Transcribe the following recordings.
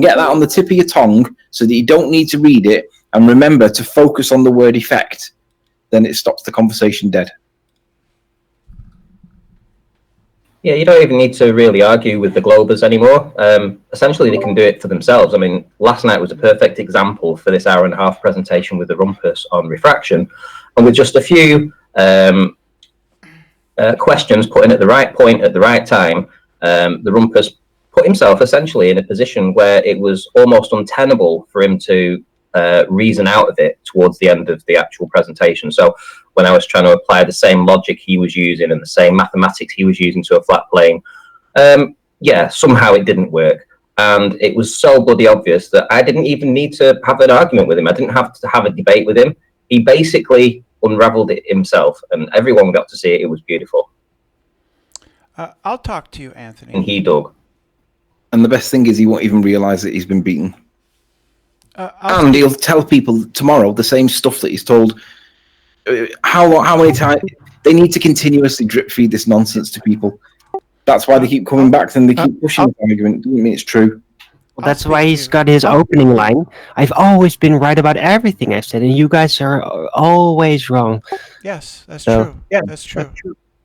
get that on the tip of your tongue so that you don't need to read it, and remember to focus on the word effect, then it stops the conversation dead. Yeah, you don't even need to really argue with the Globers anymore. Essentially, they can do it for themselves. I mean, last night was a perfect example for this hour-and-a-half presentation with the rumpus on refraction. And with just a few questions put in at the right point at the right time, the rumpus put himself essentially in a position where it was almost untenable for him to reason out of it towards the end of the actual presentation. So when I was trying to apply the same logic he was using and the same mathematics he was using to a flat plane, yeah, somehow it didn't work. And it was so bloody obvious that I didn't even need to have an argument with him. I didn't have to have a debate with him. He basically unraveled it himself, and everyone got to see it. It was beautiful. I'll talk to you, Anthony. And he dug. And the best thing is he won't even realise that he's been beaten. And he'll tell people tomorrow the same stuff that he's told. How many times? They need to continuously drip feed this nonsense to people. That's why they keep coming back and they keep pushing the argument. Doesn't mean it's true. Well, that's why he's got his opening line. I've always been right about everything I've said, and you guys are always wrong. Yes, that's true. Yeah, that's true.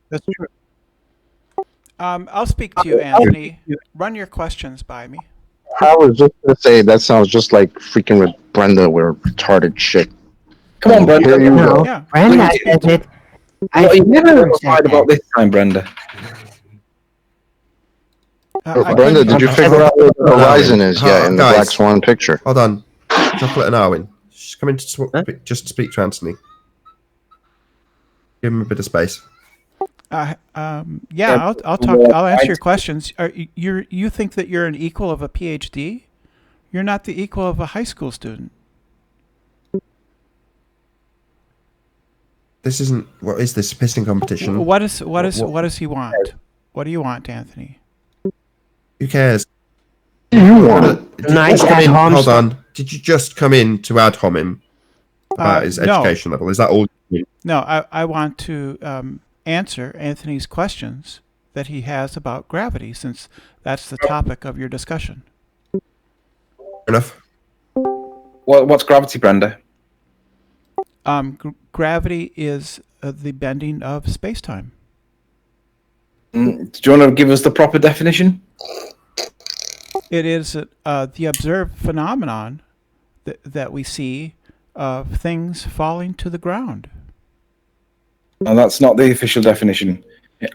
That's true. I'll speak to you, Anthony. Run your questions by me. I was just going to say, that sounds just like freaking with Brenda, we're retarded shit. Come on, Brenda. Here you go. Yeah. Brenda said it. I've never replied about this time, Brenda. Brenda, did you figure out where the horizon is yet in the Black Swan picture? Hold on. Chocolate and Arwen. She's coming to just to speak to Anthony. Give him a bit of space. Yeah, I'll talk. I'll answer your questions. You think that you're an equal of a PhD? You're not the equal of a high school student. This isn't. What is this pissing competition? What does he want? What do you want, Anthony? Who cares? Nice ad hom. Hold on. Did you just come in to ad hom him about his education level? Is that all? No, I want to answer Anthony's questions that he has about gravity, since that's the topic of your discussion. Fair enough. What's gravity, Brenda? Gravity is the bending of space-time. Do you want to give us the proper definition? It is the observed phenomenon that we see of things falling to the ground. No, that's not the official definition.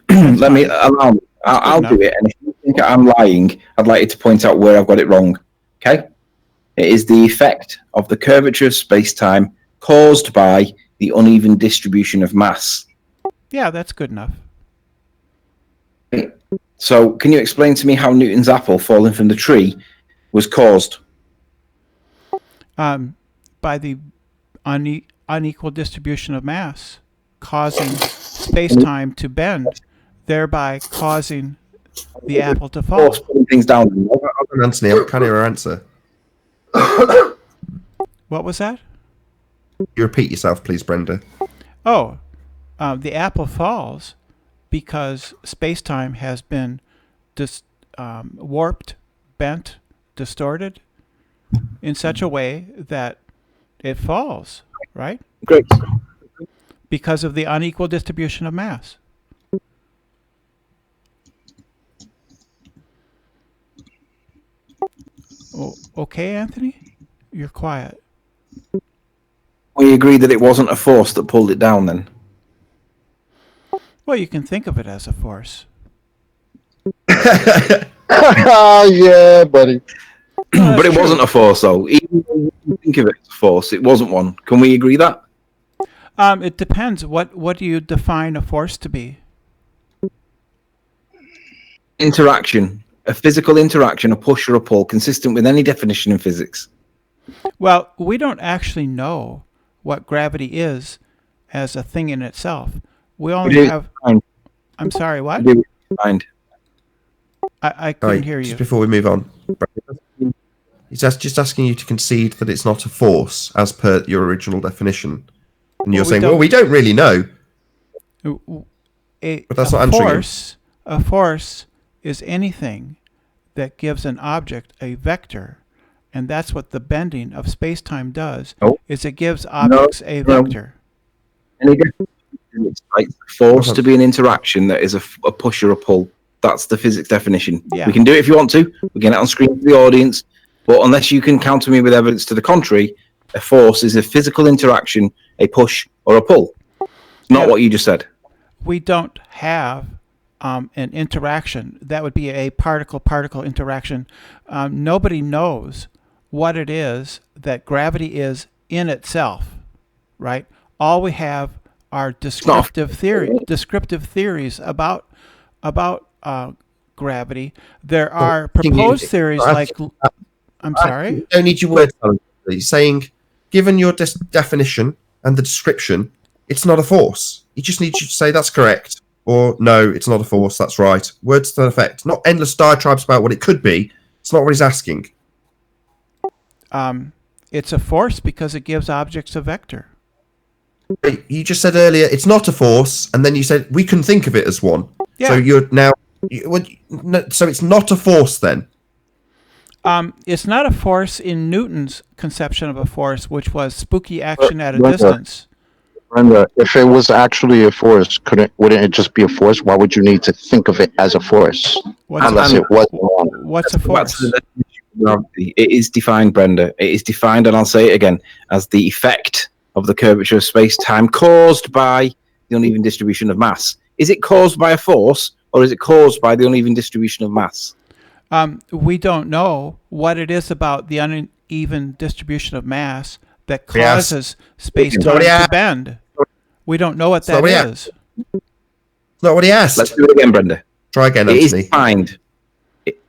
I'll do it. And if you think I'm lying, I'd like you to point out where I've got it wrong. Okay? It is the effect of the curvature of space-time caused by the uneven distribution of mass. Yeah, that's good enough. So, can you explain to me how Newton's apple falling from the tree was caused? By the unequal distribution of mass, causing space-time to bend, thereby causing the apple to fall. Putting things down. Anthony, I can't hear your answer. What was that? You repeat yourself, please, Brenda. Oh, the apple falls because space-time has been warped, bent, distorted in such a way that it falls, right? Great. Because of the unequal distribution of mass. Okay, Anthony? You're quiet. We agreed that it wasn't a force that pulled it down then. Well, you can think of it as a force. Yeah, buddy. But it wasn't a force, though. Even when you think of it as a force, it wasn't one. Can we agree that? It depends. What do you define a force to be? Interaction. A physical interaction, a push or a pull, consistent with any definition in physics. Well, we don't actually know what gravity is as a thing in itself. We only have... I'm sorry, what? I couldn't hear you. Just before we move on, he's just asking you to concede that it's not a force as per your original definition. And you're saying, well, we don't really know. But that's not answering him. A force is anything that gives an object a vector And that's what the bending of space-time does, No. is it gives objects a vector. Any it's like force to be an interaction that is a push or a pull. That's the physics definition. Yeah. We can do it if you want to. We can get it on screen for the audience. But unless you can counter me with evidence to the contrary, a force is a physical interaction, a push or a pull. Not what you just said. We don't have an interaction. That would be a particle-particle interaction. Nobody knows what it is that gravity is in itself, right? All we have are descriptive theories about gravity. There are proposed theories like. I'm sorry. I don't need your words. You're saying, given your definition and the description, it's not a force. He just needs you to say that's correct, or no, it's not a force. That's right. Words to that effect. Not endless diatribes about what it could be. It's not what he's asking. It's a force because it gives objects a vector. You just said earlier it's not a force, and then you said we can think of it as one. Yeah. So you're now. So it's not a force then. It's not a force in Newton's conception of a force, which was spooky action at a distance. Brenda, if it was actually a force, wouldn't it just be a force? Why would you need to think of it as a force? Unless it was one. What's a force? It is defined, Brenda. It is defined, and I'll say it again, as the effect of the curvature of space-time caused by the uneven distribution of mass. Is it caused by a force, or is it caused by the uneven distribution of mass? We don't know what it is about the uneven distribution of mass that causes space-time to bend. We don't know what that is. It's not what he asked. Let's do it again, Brenda. Try again, It Anthony. is defined.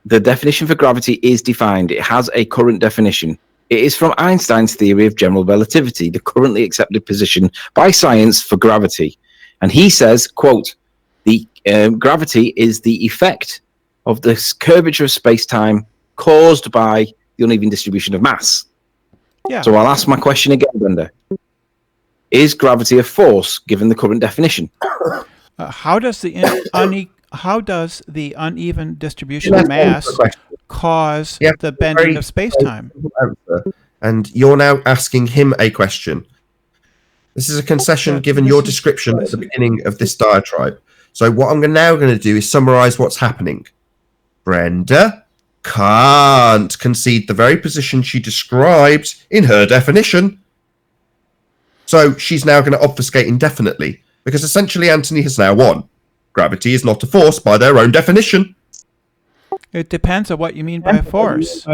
The definition for gravity is defined. It has a current definition. It is from Einstein's theory of general relativity, the currently accepted position by science for gravity. And he says, quote, the gravity is the effect of this curvature of space-time caused by the uneven distribution of mass. Yeah. So I'll ask my question again, Brenda. Is gravity a force given the current definition? How does the uneven distribution of mass cause the bending of space-time? And you're now asking him a question. This is a concession given your description at the beginning of this diatribe. So what I'm now going to do is summarize what's happening. Brenda can't concede the very position she described in her definition. So she's now going to obfuscate indefinitely, because essentially Anthony has now won. Gravity is not a force by their own definition. It depends on what you mean by a force.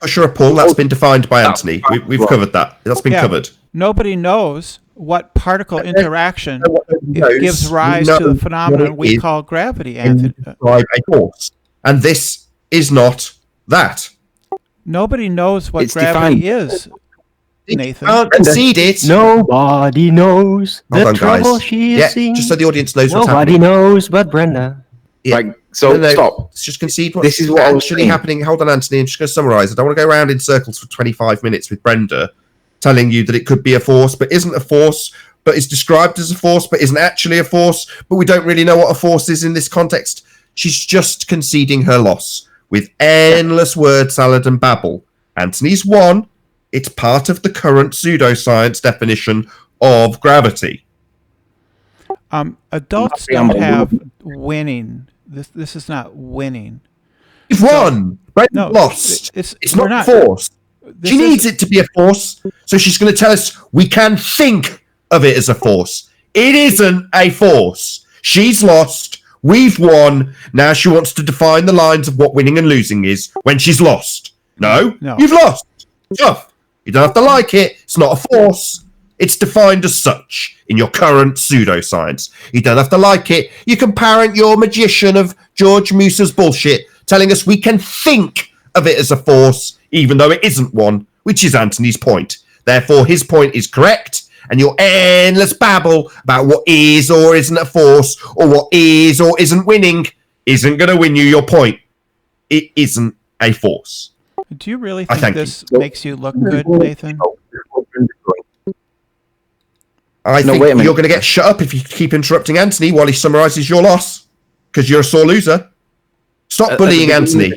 Push or a pull, that's been defined by Anthony. We've covered that. That's been covered. Nobody knows what particle interaction gives rise to the phenomenon we call gravity, Anthony. A force. And this is not that. Nobody knows what gravity is, Nathan. Can't concede it. Nobody knows the trouble she is seeing. Just so the audience knows what's Nobody happening. knows but Brenda. Yeah. Right, so stop. Let's just concede This is what actually happening. Hold on, Anthony. I'm just going to summarize. I don't want to go around in circles for 25 minutes with Brenda telling you that it could be a force, but isn't a force, but is described as a force, but isn't actually a force, but we don't really know what a force is in this context. She's just conceding her loss with endless word salad and babble. Anthony's won. It's part of the current pseudoscience definition of gravity. Adults don't have winning. This is not winning. You've won. Brenda lost. It's not a force. She needs it to be a force, so she's going to tell us we can think of it as a force. It isn't a force. She's lost. We've won. Now she wants to define the lines of what winning and losing is when she's lost. No. You've lost. Tough. You don't have to like it. It's not a force. It's defined as such in your current pseudoscience. You don't have to like it. You can parent your magician of George Musa's bullshit, telling us we can think of it as a force, even though it isn't one, which is Anthony's point. Therefore, his point is correct, and your endless babble about what is or isn't a force, or what is or isn't winning, isn't going to win you your point. It isn't a force. Do you really think this makes you look good, Nathan? I think you're going to get shut up if you keep interrupting Anthony while he summarizes your loss, because you're a sore loser. Stop bullying Anthony.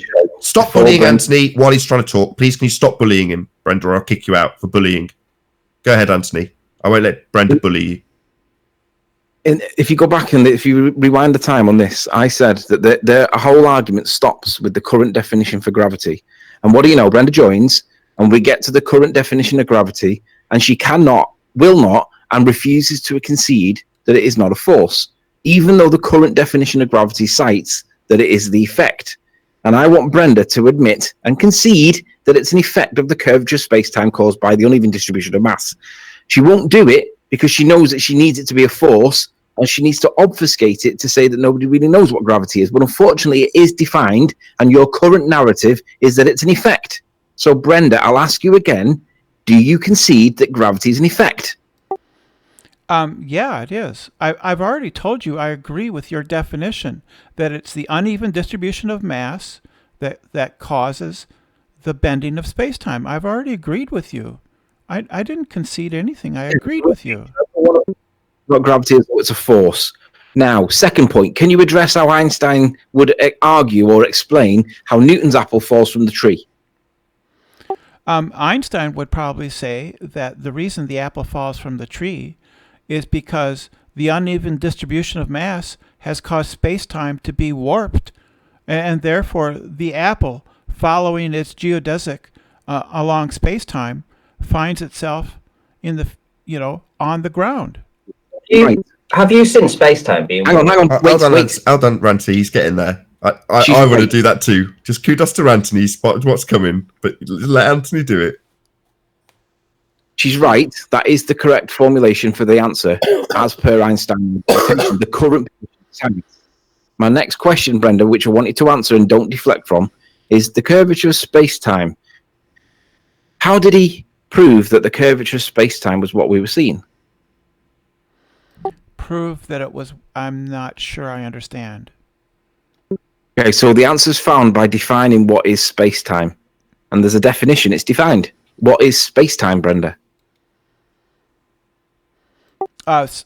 Stop bullying Anthony while he's trying to talk. Please, can you stop bullying him, Brenda, or I'll kick you out for bullying. Go ahead, Anthony. I won't let Brenda bully you. And if you go back and if you rewind the time on this, I said that the whole argument stops with the current definition for gravity. And what do you know? Brenda joins, and we get to the current definition of gravity, and she cannot, will not, and refuses to concede that it is not a force, even though the current definition of gravity cites that it is the effect. And I want Brenda to admit and concede that it's an effect of the curvature of space-time caused by the uneven distribution of mass. She won't do it because she knows that she needs it to be a force, and she needs to obfuscate it to say that nobody really knows what gravity is. But unfortunately, it is defined, and your current narrative is that it's an effect. So, Brenda, I'll ask you again, do you concede that gravity is an effect? Yeah, it is. I've already told you I agree with your definition that it's the uneven distribution of mass that causes the bending of space-time. I've already agreed with you. I didn't concede anything. I agreed with you. What gravity is, it's a force. Now, second point, can you address how Einstein would argue or explain how Newton's apple falls from the tree? Einstein would probably say that the reason the apple falls from the tree is because the uneven distribution of mass has caused space-time to be warped, and therefore the apple, following its geodesic along space-time, finds itself in the on the ground. Have you seen Spacetime being? Hang on. Wait. Hold on, Ranty. He's getting there. I want to do that too. Just kudos to Anthony. He spotted what's coming, but let Anthony do it. She's right. That is the correct formulation for the answer, as per Einstein. The current position. My next question, Brenda, which I want you to answer and don't deflect from, is the curvature of space-time. How did he prove that the curvature of space-time was what we were seeing? Prove that it was. I'm not sure I understand. Okay, so the answer is found by defining what is space-time. And there's a definition. It's defined. What is space-time, Brenda?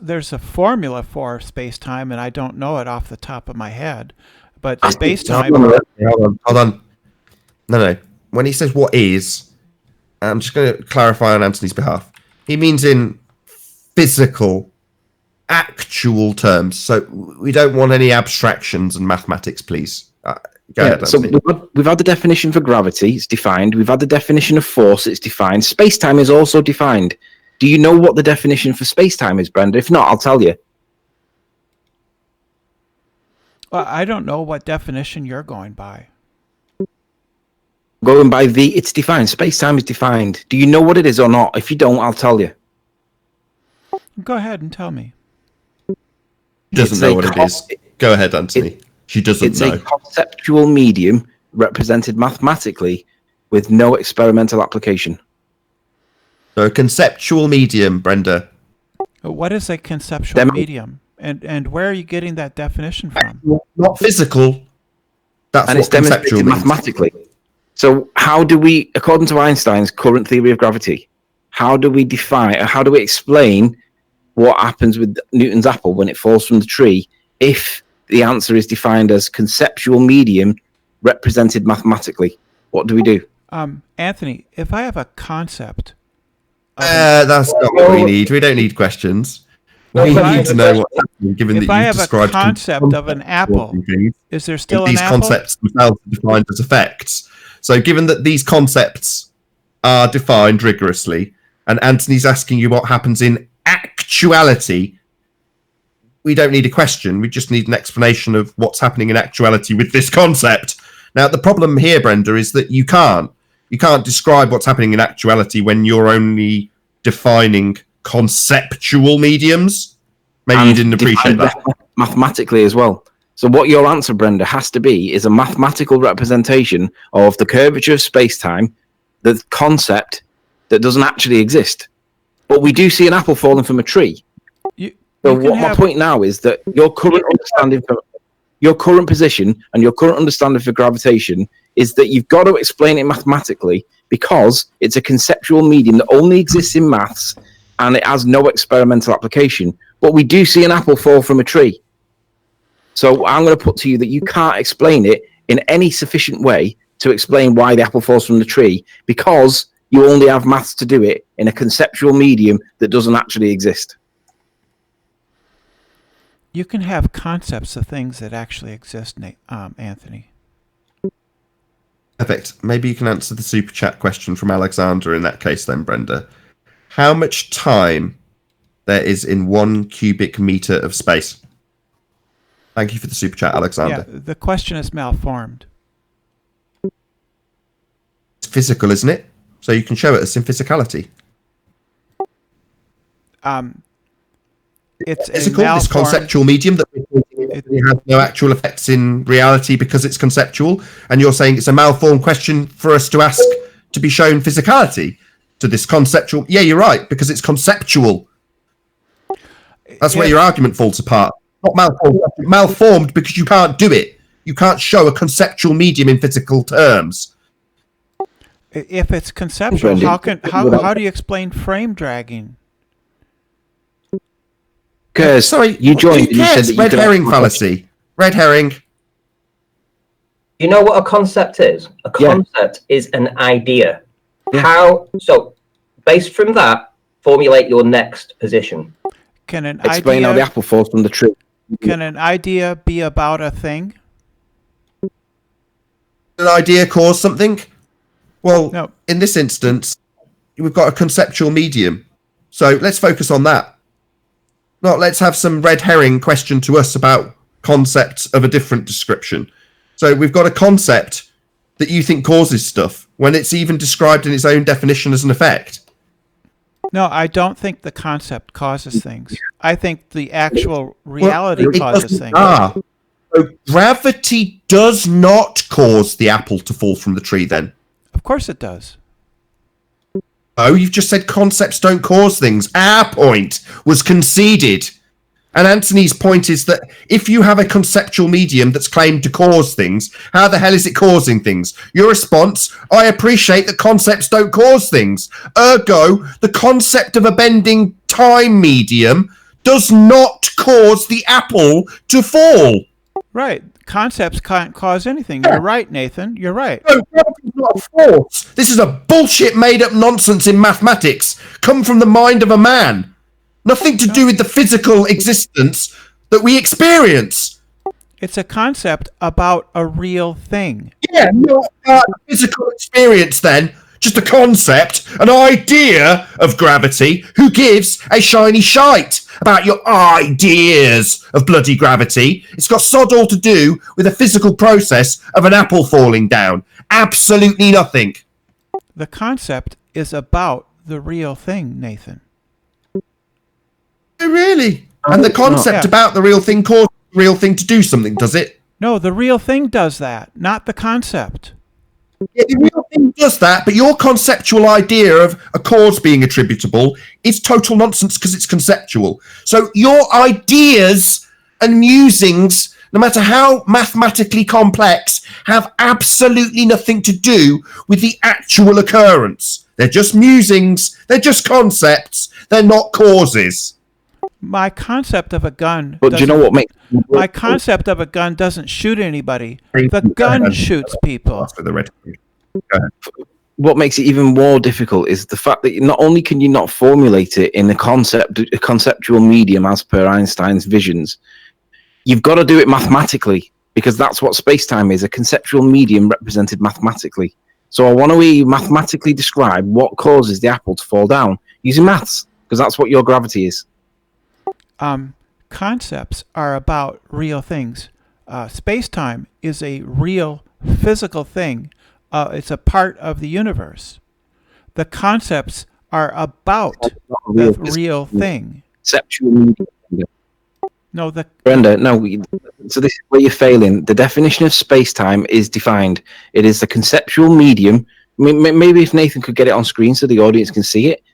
There's a formula for space-time, and I don't know it off the top of my head. But space-time... Hold on. No. When he says what is, I'm just going to clarify on Anthony's behalf. He means in physical, actual terms. So we don't want any abstractions and mathematics, please. Go ahead, so we've had the definition for gravity. It's defined. We've had the definition of force. It's defined. Space-time is also defined. Do you know what the definition for space-time is, Brenda? If not, I'll tell you. Well, I don't know what definition you're going by. Going by it's defined. Space-time is defined. Do you know what it is or not? If you don't, I'll tell you. Go ahead and tell me. She doesn't know what it is. Go ahead, Anthony. She doesn't know. It's a conceptual medium represented mathematically with no experimental application. So a conceptual medium, Brenda. What is a conceptual medium? And where are you getting that definition from? Not physical. That's and what it's demonstrated mathematically. So how do we, according to Einstein's current theory of gravity, how do we explain what happens with Newton's apple when it falls from the tree if the answer is defined as conceptual medium represented mathematically? What do we do? Anthony, if I have a concept... that's not what we need. We don't need questions. We need to know what's happening, given that you've described... If I have a concept of an apple, is there still an apple? These concepts themselves are defined as effects. So given that these concepts are defined rigorously, and Anthony's asking you what happens in actuality, we don't need a question. We just need an explanation of what's happening in actuality with this concept. Now, the problem here, Brenda, is that you can't describe what's happening in actuality when you're only defining conceptual mediums. Maybe you didn't appreciate that. Mathematically as well. So what your answer, Brenda, has to be is a mathematical representation of the curvature of space-time, the concept that doesn't actually exist. But we do see an apple falling from a tree. My point now is that your current understanding for your current position and your current understanding for gravitation is that you've got to explain it mathematically because it's a conceptual medium that only exists in maths and it has no experimental application. But we do see an apple fall from a tree. So I'm going to put to you that you can't explain it in any sufficient way to explain why the apple falls from the tree, because you only have maths to do it in a conceptual medium that doesn't actually exist. You can have concepts of things that actually exist, Anthony. Perfect. Maybe you can answer the super chat question from Alexander in that case then, Brenda. How much time there is in 1 cubic meter of space? Thank you for the super chat, Alexander. Yeah, the question is malformed. It's physical, isn't it? So you can show it as in physicality. It's physical, this conceptual medium that has no actual effects in reality because it's conceptual, and you're saying it's a malformed question for us to ask to be shown physicality to this conceptual. Yeah, you're right, because it's conceptual. That's where your argument falls apart. Not malformed. Malformed because you can't do it. You can't show a conceptual medium in physical terms. If it's conceptual, how do you explain frame dragging? Because sorry, you joined. You said that red herring fallacy. Red herring. You know what a concept is? A concept is an idea. Yeah. So, based from that, formulate your next position. Can an explain how the apple falls from the tree? Can an idea be about a thing? An idea cause something? Well, no. In this instance, we've got a conceptual medium. So let's focus on that. Not let's have some red herring question to us about concepts of a different description. So we've got a concept that you think causes stuff when it's even described in its own definition as an effect. No, I don't think the concept causes things. I think the actual reality causes things. So gravity does not cause the apple to fall from the tree then? Of course it does. Oh, you've just said concepts don't cause things. Our point was conceded. And Anthony's point is that if you have a conceptual medium that's claimed to cause things, how the hell is it causing things? Your response, I appreciate that concepts don't cause things. Ergo, the concept of a bending time medium does not cause the apple to fall. Right. Concepts can't cause anything. You're right, Nathan. You're right. No, gravity's not a force. This is a bullshit made-up nonsense in mathematics. Come from the mind of a man. Nothing to do with the physical existence that we experience. It's a concept about a real thing. Yeah, not a physical experience then. Just a concept, an idea of gravity. Who gives a shiny shite about your ideas of bloody gravity? It's got sod all to do with the physical process of an apple falling down. Absolutely nothing. The concept is about the real thing, Nathan. Oh, really? And the concept about the real thing causes the real thing to do something, does it? No, the real thing does that, not the concept. Yeah, the real thing does that, but your conceptual idea of a cause being attributable is total nonsense because it's conceptual. So your ideas and musings, no matter how mathematically complex, have absolutely nothing to do with the actual occurrence. They're just musings, they're just concepts, they're not causes. My concept of a gun. But do you know what makes my concept of a gun doesn't shoot anybody. The gun shoots people. What makes it even more difficult is the fact that not only can you not formulate it in a conceptual medium as per Einstein's visions, you've got to do it mathematically, because that's what space-time is, a conceptual medium represented mathematically. So I want to hear you mathematically describe what causes the apple to fall down using maths, because that's what your gravity is. Concepts are about real things. Space-time is a real physical thing. It's a part of the universe. The concepts are about the real thing. Conceptual medium. No, Brenda, no. So this is where you're failing. The definition of space-time is defined. It is the conceptual medium. Maybe if Nathan could get it on screen so the audience can see it.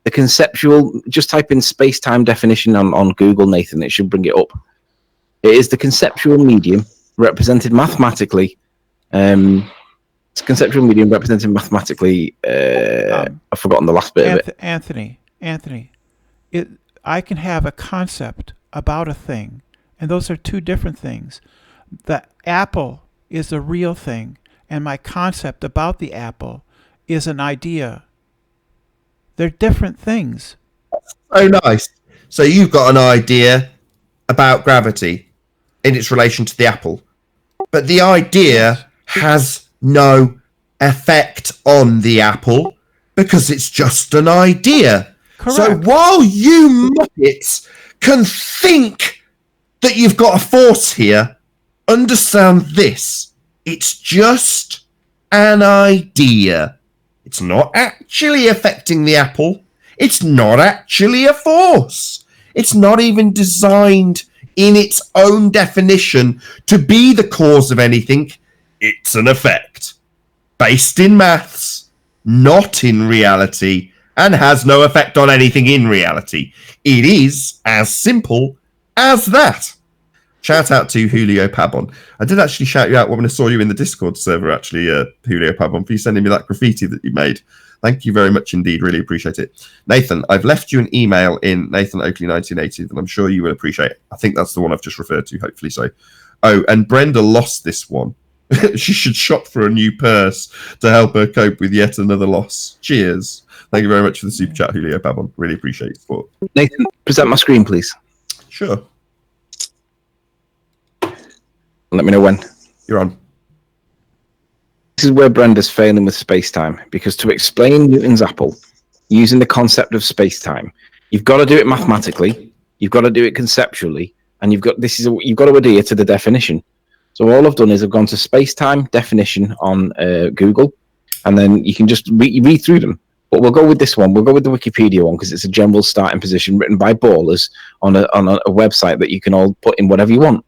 The conceptual, just type in space-time definition on Google, Nathan. It should bring it up. It is the conceptual medium represented mathematically. It's a conceptual medium represented mathematically. I've forgotten the last bit of it. Anthony, I can have a concept about a thing, and those are two different things. The apple is a real thing, and my concept about the apple is an idea. They're different things. Oh, nice. So you've got an idea about gravity in its relation to the apple, but the idea has no effect on the apple because it's just an idea. Correct. So while you muppets can think that you've got a force here, understand this. It's just an idea. It's not actually affecting the apple. It's not actually a force. It's not even designed in its own definition to be the cause of anything. It's an effect based in maths, not in reality, and has no effect on anything in reality. It is as simple as that. Shout out to Julio Pabon. I did actually shout you out when I saw you in the Discord server, actually, Julio Pabon, for you sending me that graffiti that you made. Thank you very much indeed. Really appreciate it. Nathan, I've left you an email in Nathan Oakley 1980 that I'm sure you will appreciate. I think that's the one I've just referred to, hopefully so. Oh, and Brenda lost this one. She should shop for a new purse to help her cope with yet another loss. Cheers. Thank you very much for the super chat, Julio Pabon. Really appreciate your support. Nathan, present my screen, please. Sure. Let me know when. You're on. This is where Brenda's failing with Spacetime, because to explain Newton's apple using the concept of spacetime, you've got to do it mathematically, you've got to do it conceptually, and you've got to adhere to the definition. So all I've done is I've gone to Spacetime definition on Google, and then you can just read through them. But we'll go with this one. We'll go with the Wikipedia one because it's a general starting position written by ballers on a website that you can all put in whatever you want.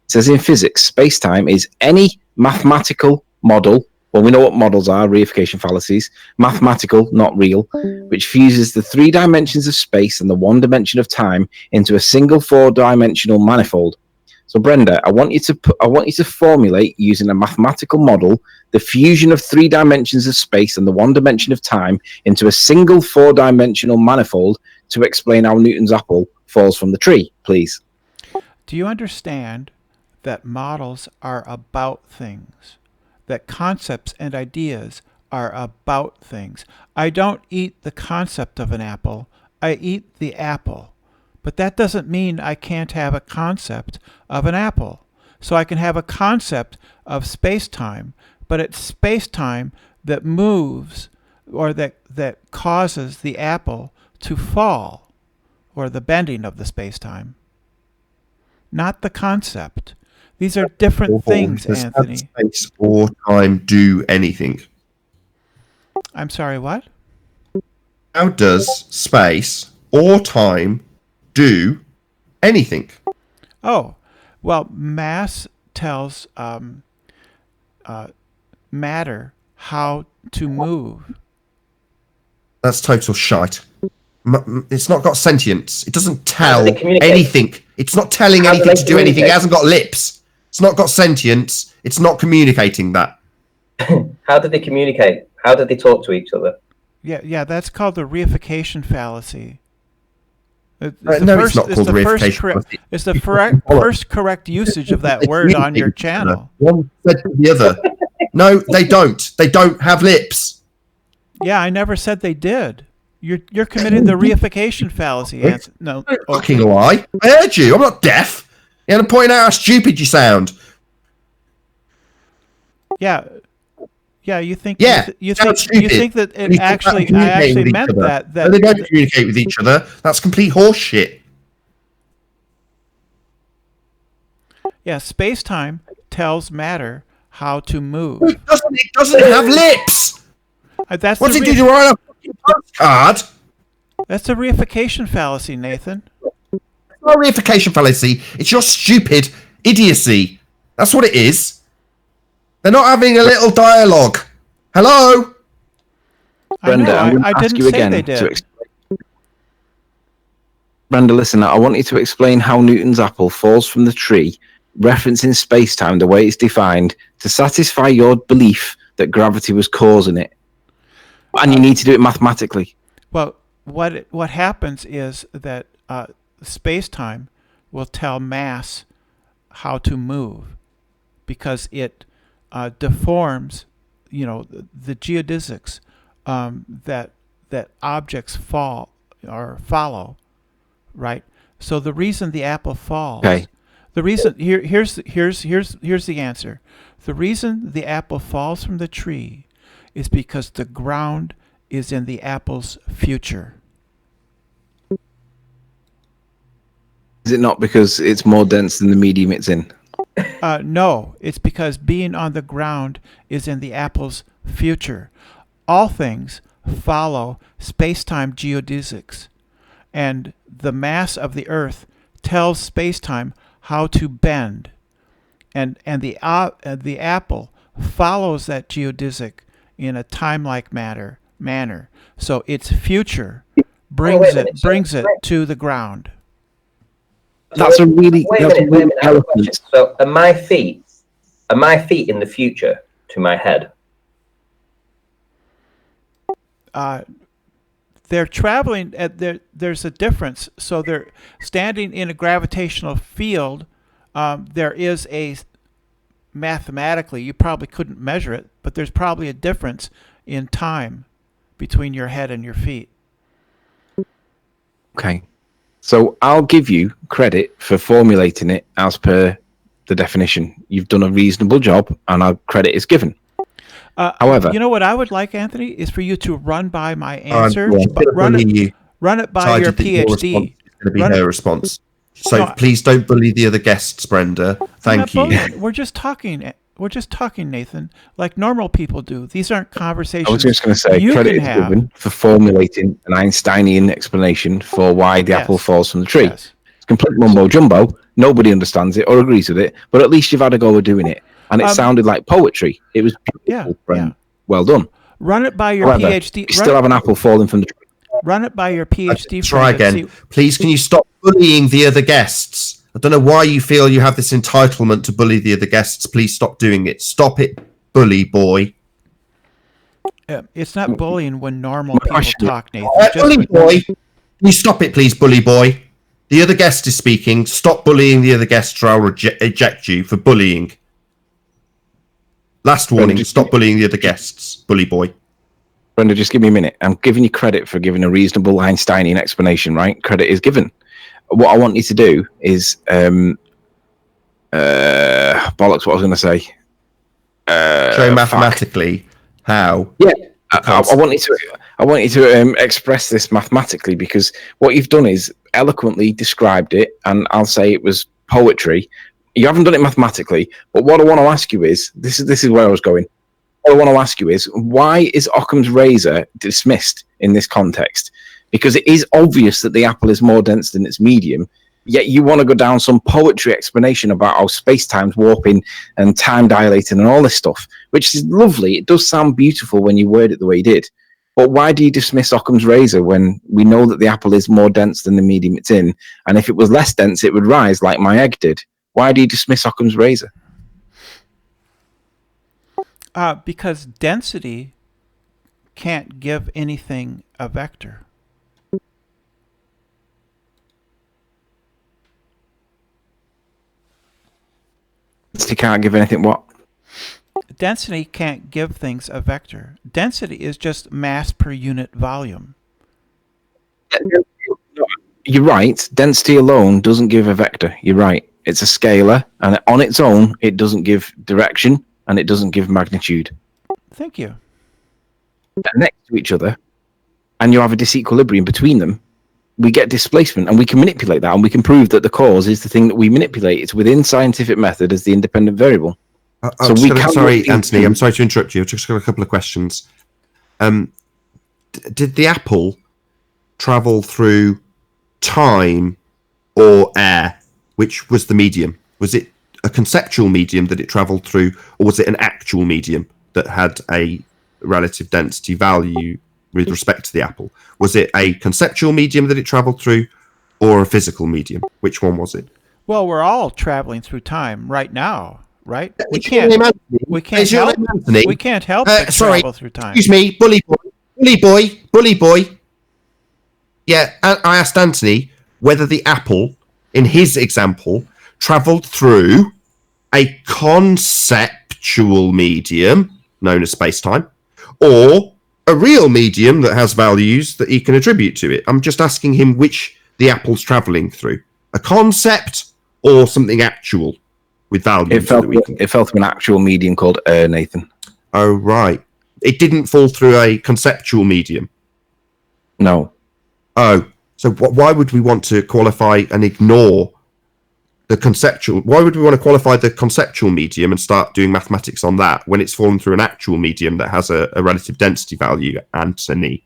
It says in physics, spacetime is any mathematical model. Well, we know what models are, reification fallacies. Mathematical, not real, which fuses the 3 dimensions of space and the 1 dimension of time into a single 4-dimensional manifold. So, Brenda, I want you to formulate using a mathematical model the fusion of 3 dimensions of space and the 1 dimension of time into a single 4-dimensional manifold to explain how Newton's apple falls from the tree, please. Do you understand that models are about things? That concepts and ideas are about things. I don't eat the concept of an apple. I eat the apple. But that doesn't mean I can't have a concept of an apple. So I can have a concept of space-time, but it's space-time that moves or that causes the apple to fall, or the bending of the space-time, not the concept. These are different things, Anthony. Does space or time do anything? I'm sorry, what? How does space or time do anything? Oh, well, mass tells matter how to move. That's total shite. It's not got sentience. It doesn't tell communicate? anything. It's not telling How do anything they to do anything. It communicate? hasn't got lips. It's not got sentience. It's not communicating that. How did they communicate? How did they talk to each other? Yeah, that's called the reification fallacy. It's it's not called the reification fallacy. It's the first correct usage of that word on your channel. One said to the other. No, they don't. They don't have lips. Yeah, I never said they did. You're committing the reification fallacy. No, fucking lie. I heard you. I'm not deaf. You're going to point out how stupid you sound. Yeah. You think? Yeah, you think that it I actually meant that they don't communicate with each other. That's complete horseshit. Yeah, space-time tells matter how to move. It doesn't have lips. What's it do to write a fucking postcard? That's a reification fallacy, Nathan. It's not a reification fallacy. It's your stupid idiocy. That's what it is. They're not having a little dialogue. Hello? Brenda, I'm going to I ask didn't you say again they did. Brenda, listen, I want you to explain how Newton's apple falls from the tree, referencing space-time the way it's defined, to satisfy your belief that gravity was causing it. And you need to do it mathematically. Well, what happens is that space-time will tell mass how to move because it deforms, the geodesics that objects fall or follow, right? So the reason the apple falls, the reason here's the answer. The reason the apple falls from the tree is because the ground is in the apple's future. Is it not because it's more dense than the medium it's in? No, it's because being on the ground is in the apple's future. All things follow space-time geodesics, and the mass of the Earth tells space-time how to bend, and the apple follows that geodesic in a time-like manner. So its future brings it to the ground. That's a really eloquent. So are my feet in the future to my head? They're traveling there's a difference. So they're standing in a gravitational field. There is mathematically, you probably couldn't measure it, but there's probably a difference in time between your head and your feet. Okay. So I'll give you credit for formulating it as per the definition. You've done a reasonable job, and our credit is given. However, you know what I would like, Anthony, is for you to run by my answer, but run it by your PhD. It's going to be her response. So please don't bully the other guests, Brenda. Thank you. We're just talking. We're just talking, Nathan, like normal people do. These aren't conversations. I was just going to say, credit is given for formulating an Einsteinian explanation for why the apple falls from the tree. Yes. It's complete mumbo jumbo. Nobody understands it or agrees with it, but at least you've had a go at doing it. And it sounded like poetry. It was beautiful, Brent. Well done. Run it by your PhD. You still have an apple falling from the tree. Run it by your PhD. Try again. Please, can you stop bullying the other guests? I don't know why you feel you have this entitlement to bully the other guests. Please stop doing it. Stop it, bully boy. It's not bullying when normal people talk, Nathan. Bully boy. Can you stop it, please, bully boy? The other guest is speaking. Stop bullying the other guest or I'll eject you for bullying. Last warning, stop bullying the other guests, bully boy. Brenda, just give me a minute. I'm giving you credit for giving a reasonable Einsteinian explanation, right? Credit is given. What I want you to do is bollocks, what I was going to say. Show mathematically how. Yeah, I want you to express this mathematically, because what you've done is eloquently described it, and I'll say it was poetry. You haven't done it mathematically, but what I want to ask you is, this is where I was going. What I want to ask you is, why is Occam's razor dismissed in this context? Because it is obvious that the apple is more dense than its medium, yet you want to go down some poetry explanation about how space-time's warping and time dilating and all this stuff, which is lovely. It does sound beautiful when you word it the way you did. But why do you dismiss Occam's razor when we know that the apple is more dense than the medium it's in? And if it was less dense, it would rise like my egg did. Why do you dismiss Occam's razor? Because density can't give anything a vector. Density can't give anything what? Density can't give things a vector. Density is just mass per unit volume. You're right. Density alone doesn't give a vector. You're right. It's a scalar, and on its own, it doesn't give direction, and it doesn't give magnitude. Thank you. They're next to each other, and you have a disequilibrium between them. We get displacement, and we can manipulate that, and we can prove that the cause is the thing that we manipulate. It's within scientific method as the independent variable. Sorry, Anthony, I'm sorry to interrupt you. I've just got a couple of questions. Did the apple travel through time or air? Which was the medium? Was it a conceptual medium that it traveled through, or was it an actual medium that had a relative density value with respect to the apple? Was it a conceptual medium that it traveled through, or a physical medium? Which one was it? Well, we're all traveling through time right now, right? We can't help but travel through time. Excuse me, bully boy. Yeah, I asked Anthony whether the apple, in his example, traveled through a conceptual conceptual medium known as space-time, or a real medium that has values that he can attribute to it. I'm just asking him which the apple's traveling through, a concept or something actual with values. It fell through an actual medium called Nathan. Oh, right. It didn't fall through a conceptual medium? No. Oh, so why would we want to qualify and ignore the conceptual? Why would we want to qualify the conceptual medium and start doing mathematics on that when it's fallen through an actual medium that has a relative density value, Anthony?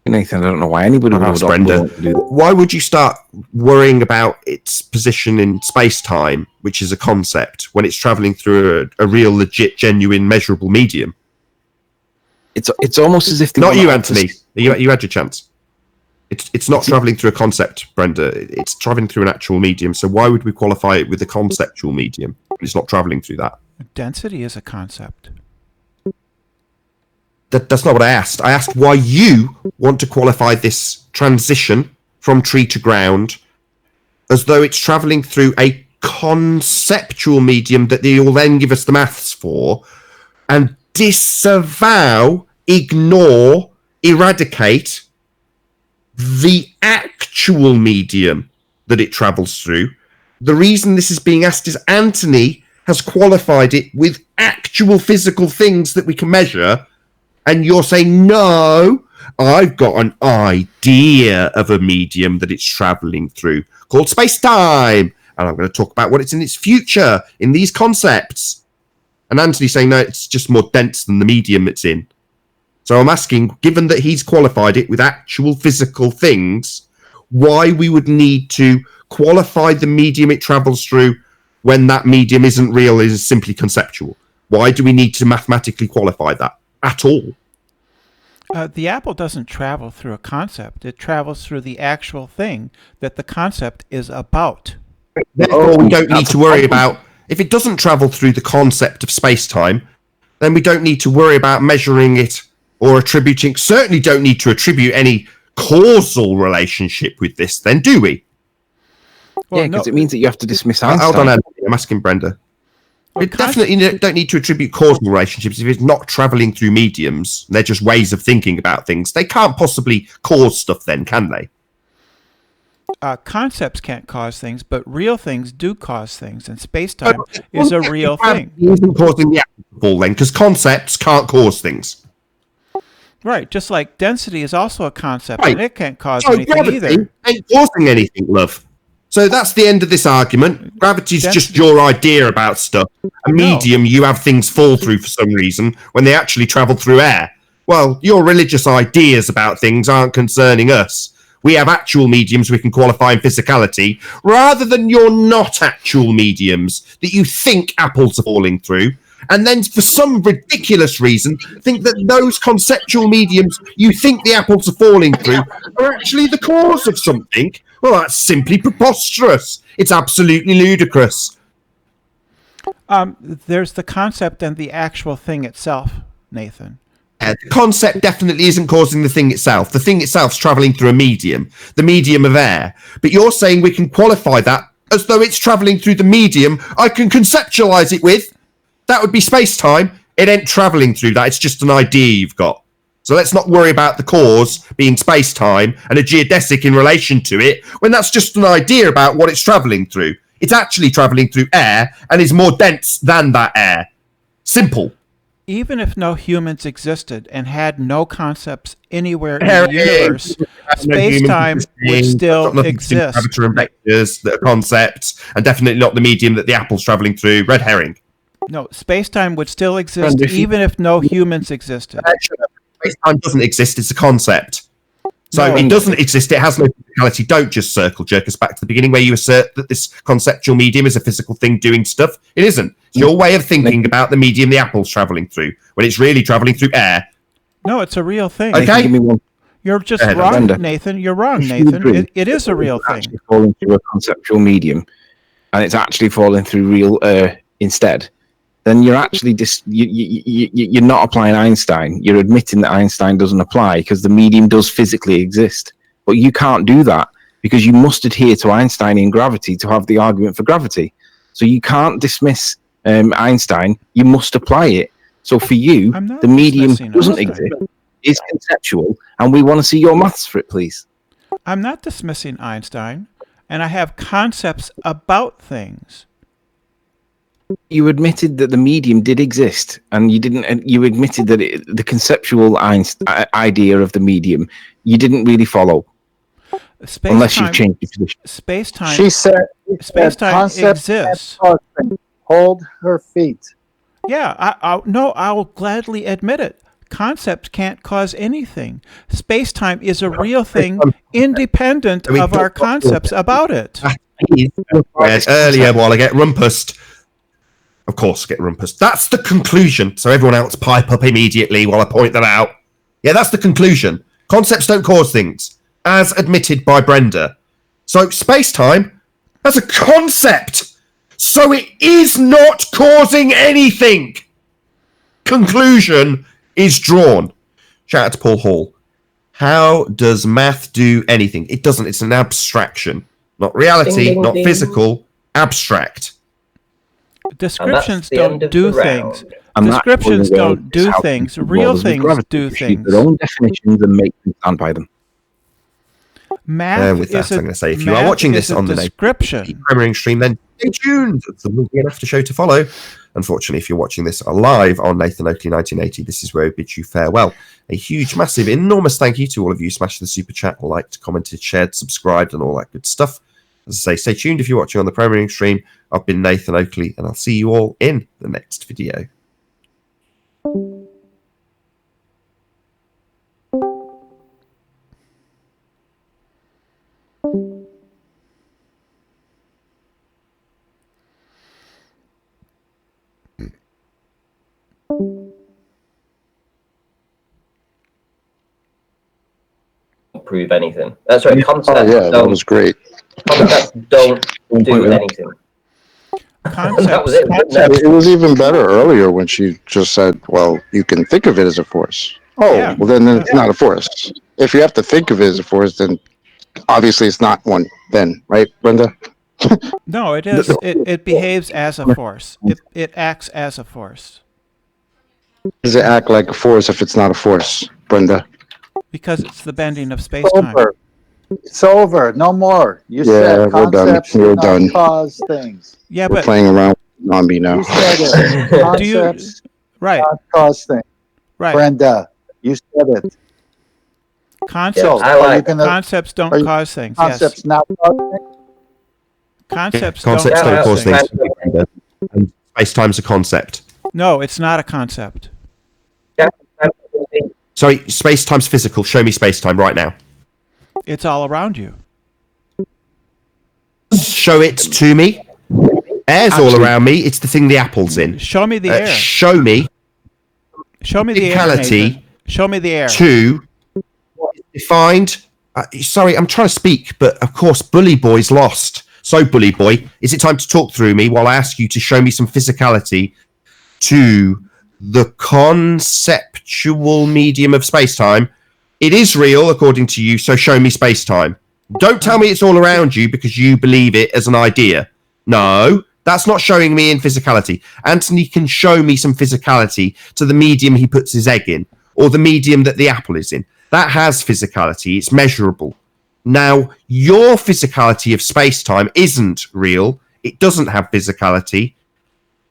Nathan, I don't know why anybody would want to do that. Why would you start worrying about its position in space-time, which is a concept, when it's traveling through a real, legit, genuine, measurable medium? It's almost as if... Not you, Anthony. You had your chance. It's not traveling through a concept, Brenda. It's traveling through an actual medium. So why would we qualify it with a conceptual medium? It's not traveling through that. Density is a concept. That's not what I asked. I asked why you want to qualify this transition from tree to ground as though it's traveling through a conceptual medium that you'll then give us the maths for, and disavow, ignore, eradicate the actual medium that it travels through. The reason this is being asked is Anthony has qualified it with actual physical things that we can measure, and you're saying, no, I've got an idea of a medium that it's traveling through called space-time, and I'm going to talk about what it's in its future in these concepts. And Anthony's saying, no, it's just more dense than the medium it's in. So I'm asking, given that he's qualified it with actual physical things, why we would need to qualify the medium it travels through when that medium isn't real, is simply conceptual. Why do we need to mathematically qualify that at all? The apple doesn't travel through a concept. It travels through the actual thing that the concept is about. Therefore, we don't need to worry about... If it doesn't travel through the concept of space-time, then we don't need to worry about measuring it or attributing... Certainly don't need to attribute any causal relationship with this, then, do we? Well, yeah, because it means that you have to dismiss Einstein. Hold on, Anthony, I'm asking Brenda. We definitely don't need to attribute causal relationships if it's not travelling through mediums. They're just ways of thinking about things. They can't possibly cause stuff then, can they? Concepts can't cause things, but real things do cause things, and space-time is a real thing. It isn't causing the apple to fall then, because concepts can't cause things. Right, just like density is also a concept, Right. and it can't cause anything either. Ain't causing anything, love. So that's the end of this argument. Gravity's just your idea about stuff. A medium you have things fall through for some reason when they actually travel through air. Well, your religious ideas about things aren't concerning us. We have actual mediums we can qualify in physicality, rather than your not actual mediums that you think apples are falling through, and then for some ridiculous reason think that those conceptual mediums you think the apples are falling through are actually the cause of something. Well, that's simply preposterous. It's absolutely ludicrous. There's the concept and the actual thing itself, Nathan. The concept definitely isn't causing the thing itself. The thing itself's travelling through a medium, the medium of air. But you're saying we can qualify that as though it's travelling through the medium I can conceptualise it with. That would be space-time. It ain't travelling through that. It's just an idea you've got. So let's not worry about the cause being space-time and a geodesic in relation to it, when that's just an idea about what it's travelling through. It's actually travelling through air and is more dense than that air. Simple. Even if no humans existed and had no concepts anywhere in the universe, space-time would still exist. Gravity and vectors that are concepts, and definitely not the medium that the apple's travelling through. Red herring. No, space-time would still exist even if no humans existed. Space-time doesn't exist, it's a concept. So it doesn't exist, it has no physicality. Don't just circle jerk us back to the beginning where you assert that this conceptual medium is a physical thing doing stuff. It isn't. It's your way of thinking about the medium the apple's travelling through, when it's really travelling through air. No, it's a real thing. Okay? You're just wrong, Nathan. You're wrong, Nathan. It is a real thing. It's actually falling through a conceptual medium, and it's actually falling through real air instead. Then you're actually you're not applying Einstein. You're admitting that Einstein doesn't apply because the medium does physically exist. But you can't do that because you must adhere to Einsteinian gravity to have the argument for gravity. So you can't dismiss Einstein, you must apply it. So for you, the medium doesn't exist, it's conceptual, and we want to see your maths for it, please. I'm not dismissing Einstein, and I have concepts about things. You admitted that the medium did exist, and you didn't. You admitted that the conceptual idea of the medium, you didn't really follow, unless you've changed your position. Space-time. She said space-time exists. Hold her feet. Yeah, I'll gladly admit it. Concepts can't cause anything. Space-time is a real thing, independent of our concepts about it. Earlier, while I get rumpused. Of course, get rumpus. That's the conclusion. So everyone else pipe up immediately while I point that out. Yeah, that's the conclusion. Concepts don't cause things, as admitted by Brenda. So space-time, that's a concept. So it is not causing anything. Conclusion is drawn. Shout out to Paul Hall. How does math do anything? It doesn't. It's an abstraction. Not reality, Ding, ding, not ding. physical, abstract. Descriptions don't do things. Descriptions don't do things. Real things do things. Their own definitions and make them stand by them. Math with that, is I'm going to say, if you are watching this on the description. premiering stream, then stay tuned. There will be an after show to follow. Unfortunately, if you're watching this live on Nathan Oakley 1980, this is where we bid you farewell. A huge, massive, enormous thank you to all of you. Smash the super chat, liked, commented, shared, subscribed, and all that good stuff. As I say, stay tuned if you're watching on the premiering stream. I've been Nathan Oakley, and I'll see you all in the next video. Prove anything. That's right. Concepts. Oh yeah, that was great. Concepts don't do anything. That was it. It was even better earlier when she just said, "Well, you can think of it as a force." Oh, Yeah. well then it's not a force. If you have to think of it as a force, then obviously it's not one. Then, right, Brenda? No, it is. It behaves as a force. It acts as a force. Does it act like a force if it's not a force, Brenda? Because it's the bending of space-time. Over. It's over. No more. You said we're done. concepts We're do not done. cause things. Yeah, We're but playing around with zombie now. You said it. do you? Concepts Right, not cause things. right. Brenda, you said it. Concepts. So, I are like you gonna Concepts don't are you- cause things. concepts Yes. not cause things? Concepts Concepts don't don't cause cause things. things. And space-time's a concept. No, it's not a concept. Sorry, space-time's physical. Show me space-time right now. It's all around you. Show it to me. Air's all around me. It's the thing the apple's in. Show me the air. Show me Show me the air. physicality Nathan. Show me the air. to what is defined. Sorry, I'm trying to speak, but of course, Bully Boy's lost. So, Bully Boy, is it time to talk through me while I ask you to show me some physicality to the conceptual medium of space-time? It is real, according to you, so show me space-time. Don't tell me it's all around you because you believe it as an idea. No, that's not showing me in physicality. Anthony can show me some physicality to the medium he puts his egg in, or the medium that the apple is in. That has physicality. It's measurable. Now, your physicality of space-time isn't real. It doesn't have physicality.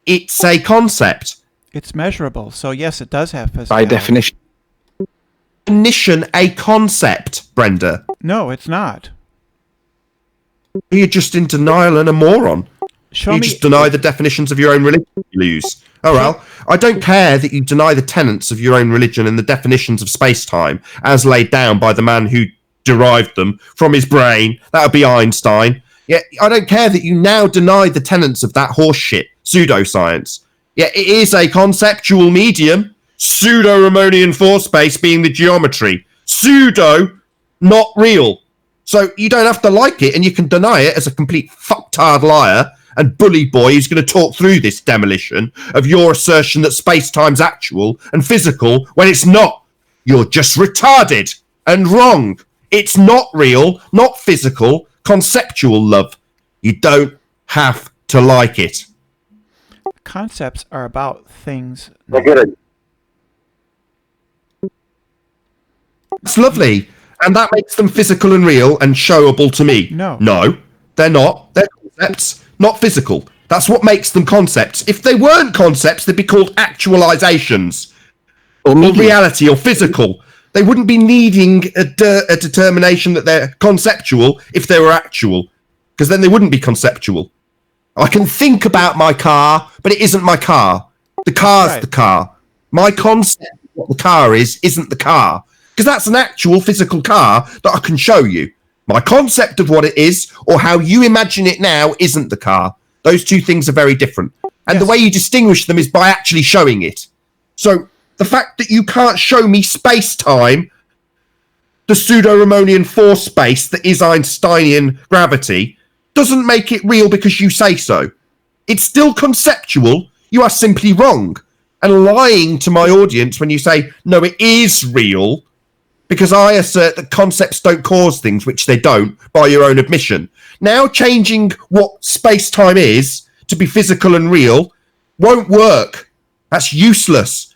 It's a concept. It's measurable, so yes, it does have physicality. By definition. Definition, a concept, Brenda. No, it's not. You're just in denial and a moron. Show You me. just deny the definitions of your own religion. You lose. Oh well, I don't care that you deny the tenets of your own religion and the definitions of space-time as laid down by the man who derived them from his brain. That would be Einstein. Yeah, I don't care that you now deny the tenets of that horseshit, pseudoscience. Yeah, it is a conceptual medium. Pseudo-Ramonian force space being the geometry. Pseudo, not real. So you don't have to like it, and you can deny it as a complete fucktard liar and bully boy who's going to talk through this demolition of your assertion that space-time's actual and physical when it's not. You're just retarded and wrong. It's not real, not physical, conceptual, love. You don't have to like it. Concepts are about things. I get it. It's lovely. And that makes them physical and real and showable to me. No, they're not. They're concepts, not physical. That's what makes them concepts. If they weren't concepts, they'd be called actualizations. Or reality or physical. They wouldn't be needing a determination that they're conceptual if they were actual. Because then they wouldn't be conceptual. I can think about my car, but it isn't my car. The car's the car. My concept of what the car isn't the car. Because that's an actual physical car that I can show you. My concept of what it is, or how you imagine it now, isn't the car. Those two things are very different. And the way you distinguish them is by actually showing it. So the fact that you can't show me space-time, the pseudo-Ramonian force space that is Einsteinian gravity, doesn't make it real because you say so. It's still conceptual. You are simply wrong. And lying to my audience when you say, no, it is real, because I assert that concepts don't cause things, which they don't, by your own admission. Now changing what space-time is to be physical and real won't work. That's useless.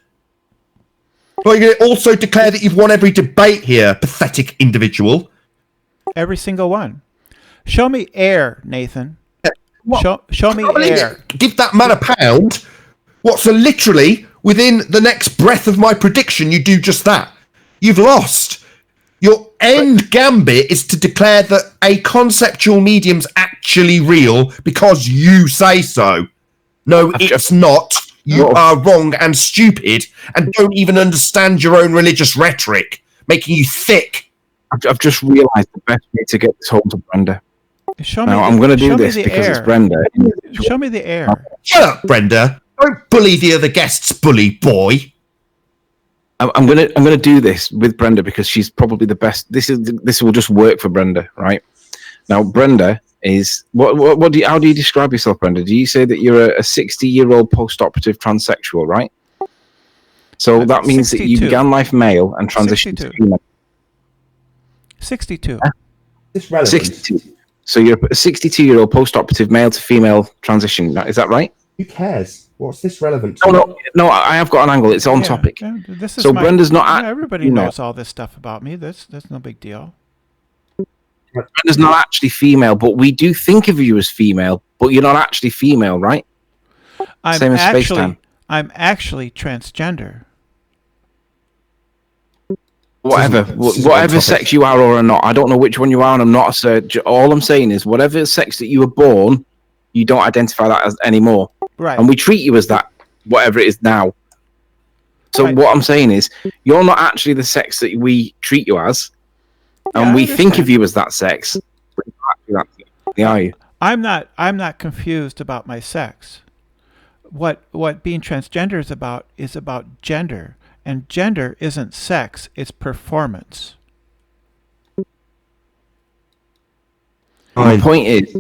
Well, you're going to also declare that you've won every debate here, pathetic individual. Every single one. Show me air, Nathan. Show me air. Give that man a pound. What, so literally, within the next breath of my prediction, you do just that. You've lost. Your end gambit is to declare that a conceptual medium's actually real because you say so. No, it's not. You are wrong and stupid and don't even understand your own religious rhetoric, making you thick. I've just realised the best way to get this home to Brenda. I'm going to do this because it's Brenda. Show me the air. Shut up, Brenda. Don't bully the other guests, bully boy. I'm gonna do this with Brenda because she's probably the best. This will just work for Brenda, right? Now, Brenda is how do you describe yourself, Brenda? Do you say that you're a 60-year-old post-operative transsexual, right? So that means 62. That you began life male and transitioned to female. 62. It's relevant. 62. So you're a 62-year-old post-operative male to female transition. Is that right? Who cares? What's this relevant to? No, I have got an angle. It's on topic. This is Brenda's not. Everybody knows all this stuff about me. That's no big deal. Brenda's not actually female, but we do think of you as female. But you're not actually female, right? Same as Spacetime. I'm actually transgender. Whatever sex you are or not, I don't know which one you are, and I'm not. All I'm saying is, whatever sex that you were born, you don't identify that as anymore. Right. And we treat you as that, whatever it is now. So what I'm saying is, you're not actually the sex that we treat you as, and we think of you as that sex. But you're not actually that, are you? I'm not confused about my sex. What being transgender is about gender, and gender isn't sex; it's performance. My point is,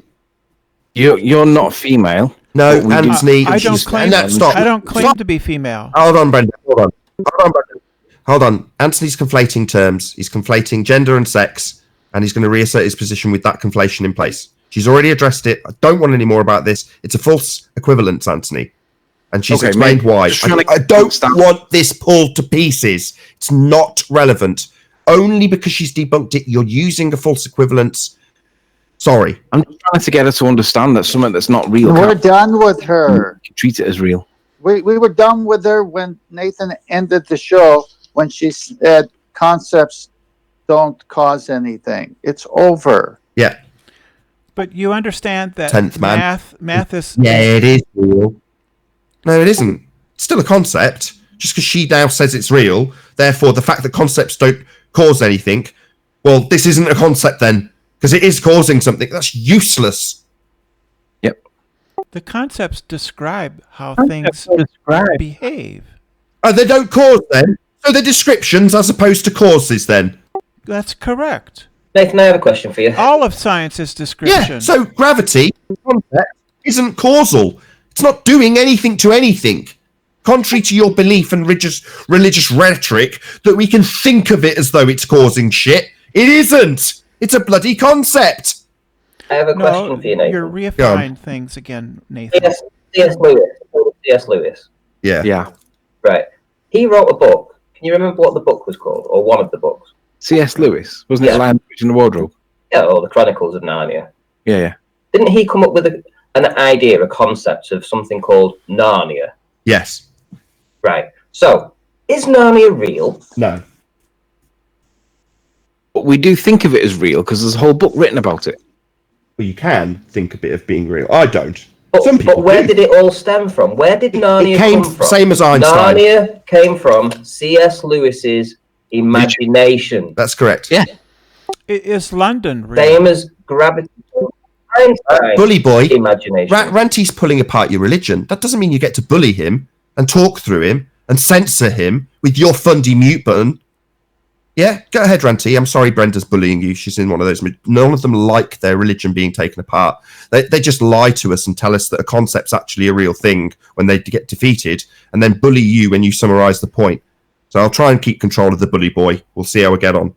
you're not female. No, Anthony. I don't claim to be female. Hold on, Brenda. Hold on. Anthony's conflating terms. He's conflating gender and sex, and he's going to reassert his position with that conflation in place. She's already addressed it. I don't want any more about this. It's a false equivalence, Anthony. And she's explained why. I don't want this pulled to pieces. It's not relevant. Only because she's debunked it, you're using a false equivalence. Sorry. I'm just trying to get her to understand that something that's not real. We're done with her. Treat it as real. We were done with her when Nathan ended the show, when she said concepts don't cause anything. It's over. Yeah. But you understand that 10th man. math is... Yeah, it is real. No, it isn't. It's still a concept. Just because she now says it's real, therefore the fact that concepts don't cause anything, well, this isn't a concept then. Because it is causing something. That's useless. Yep. The concepts describe how things behave. Oh, they don't cause then? So they're descriptions as opposed to causes then? That's correct. Nathan, I have a question for you. All of science is description. Yeah, so gravity, concept, isn't causal. It's not doing anything to anything. Contrary to your belief and religious rhetoric that we can think of it as though it's causing shit, it isn't. It's a bloody concept. I have a question for you, Nathan. You're reifying things again, Nathan. C.S. Lewis C.S. Lewis? Yeah. Yeah. Right. He wrote a book. Can you remember what the book was called, or one of the books? C.S. Lewis, wasn't it? Lion, the Witch and the Wardrobe. Yeah, or the Chronicles of Narnia. Yeah. Didn't he come up with an idea, a concept of something called Narnia? Yes. Right. So, is Narnia real? No. But we do think of it as real because there's a whole book written about it. Well, you can think a bit of being real. I don't. But where did it all stem from? Where did Narnia come from? Same as Einstein. Narnia came from C.S. Lewis's imagination. That's correct. Yeah. Is London real? Same as gravity. Einstein, bully boy. Imagination. Ranty's pulling apart your religion. That doesn't mean you get to bully him and talk through him and censor him with your fundy mute button. Yeah, go ahead, Ranty. I'm sorry Brenda's bullying you. She's in one of those. None of them like their religion being taken apart. They just lie to us and tell us that a concept's actually a real thing when they get defeated, and then bully you when you summarise the point. So I'll try and keep control of the bully boy. We'll see how we get on.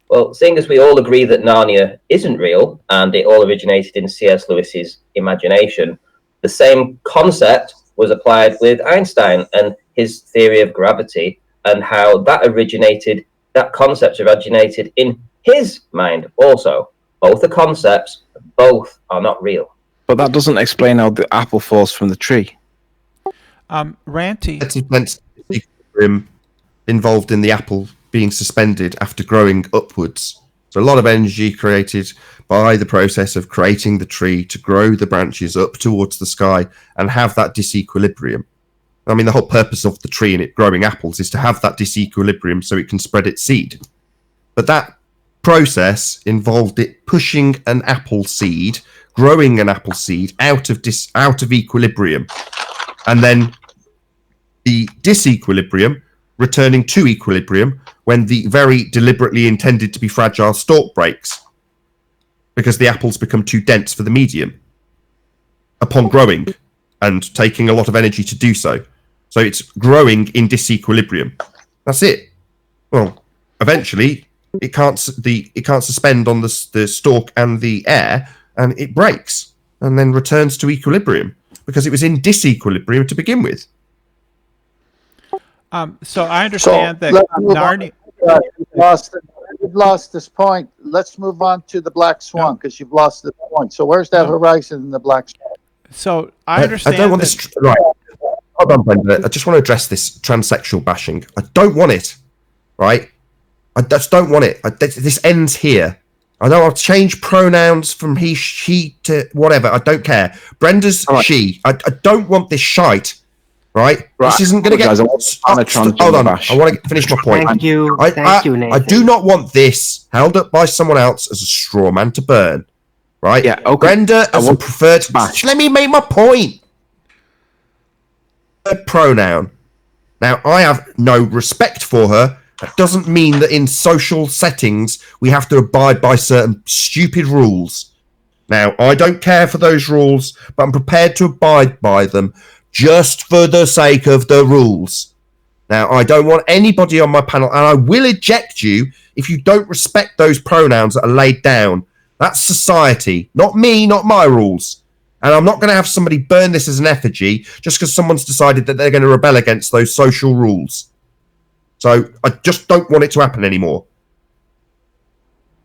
Well, seeing as we all agree that Narnia isn't real and it all originated in C.S. Lewis's imagination, the same concept was applied with Einstein and his theory of gravity, and how that concept originated in his mind also. Both are concepts, both are not real. But that doesn't explain how the apple falls from the tree. Ranty. Involved in the apple being suspended after growing upwards. So a lot of energy created by the process of creating the tree to grow the branches up towards the sky and have that disequilibrium. I mean, the whole purpose of the tree and it growing apples is to have that disequilibrium so it can spread its seed. But that process involved it pushing an apple seed, growing an apple seed out of equilibrium, and then the disequilibrium returning to equilibrium when the very deliberately intended to be fragile stalk breaks, because the apples become too dense for the medium upon growing and taking a lot of energy to do so. So it's growing in disequilibrium. That's it. Well, eventually it can't suspend on the stalk and the air, and it breaks and then returns to equilibrium because it was in disequilibrium to begin with. So I understand that Narnia. You've lost this point. Let's move on to the Black Swan because you've lost the point. So where's that horizon in the Black Swan? So I understand. I don't want this. Right. Hold on, Brenda. I just want to address this transsexual bashing. I don't want it. Right. I just don't want it. This ends here. I know I'll change pronouns from he, she to whatever. I don't care. Brenda's she. I don't want this shite. Right? This isn't going to get... Hold on. I want to finish my point. Thank you. Thank you, Nathan. I do not want this held up by someone else as a straw man to burn. Right? Yeah, okay. Brenda as a preferred... Let me make my point. Pronoun. Now, I have no respect for her. That doesn't mean that in social settings we have to abide by certain stupid rules. Now, I don't care for those rules, but I'm prepared to abide by them just for the sake of the rules. Now, I don't want anybody on my panel, and I will eject you if you don't respect those pronouns that are laid down. That's society, not me, not my rules. And I'm not going to have somebody burn this as an effigy just because someone's decided that they're going to rebel against those social rules. So I just don't want it to happen anymore.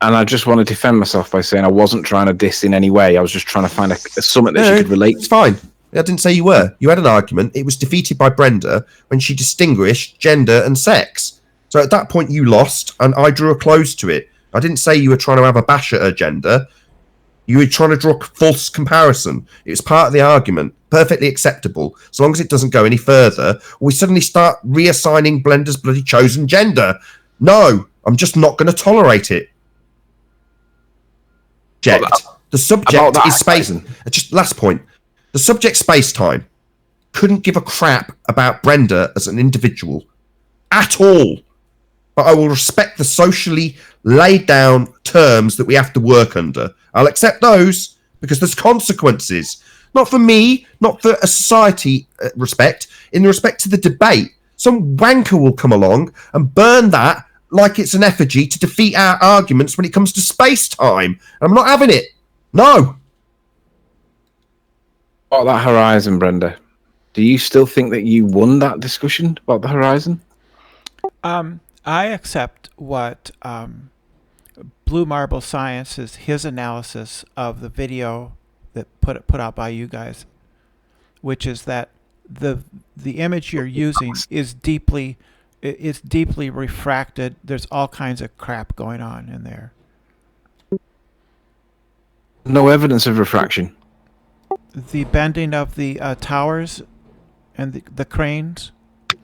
And I just want to defend myself by saying I wasn't trying to diss in any way. I was just trying to find something that she could relate. It's fine. I didn't say you were. You had an argument. It was defeated by Brenda when she distinguished gender and sex. So at that point, you lost, and I drew a close to it. I didn't say you were trying to have a bash at her gender. You were trying to draw a false comparison. It was part of the argument. Perfectly acceptable. So long as it doesn't go any further, we suddenly start reassigning Brenda's bloody chosen gender. No, I'm just not going to tolerate it. The subject is space. Just last point. The subject Spacetime couldn't give a crap about Brenda as an individual at all. But I will respect the socially laid down terms that we have to work under. I'll accept those because there's consequences. Not for me, not for a society respect, in respect to the debate. Some wanker will come along and burn that like it's an effigy to defeat our arguments when it comes to Spacetime. I'm not having it. No. Oh, that horizon, Brenda. Do you still think that you won that discussion about the horizon? I accept what Blue Marble Science his analysis of the video that put out by you guys, which is that the image you're using is deeply refracted. There's all kinds of crap going on in there. No evidence of refraction. The bending of the towers and the cranes. Do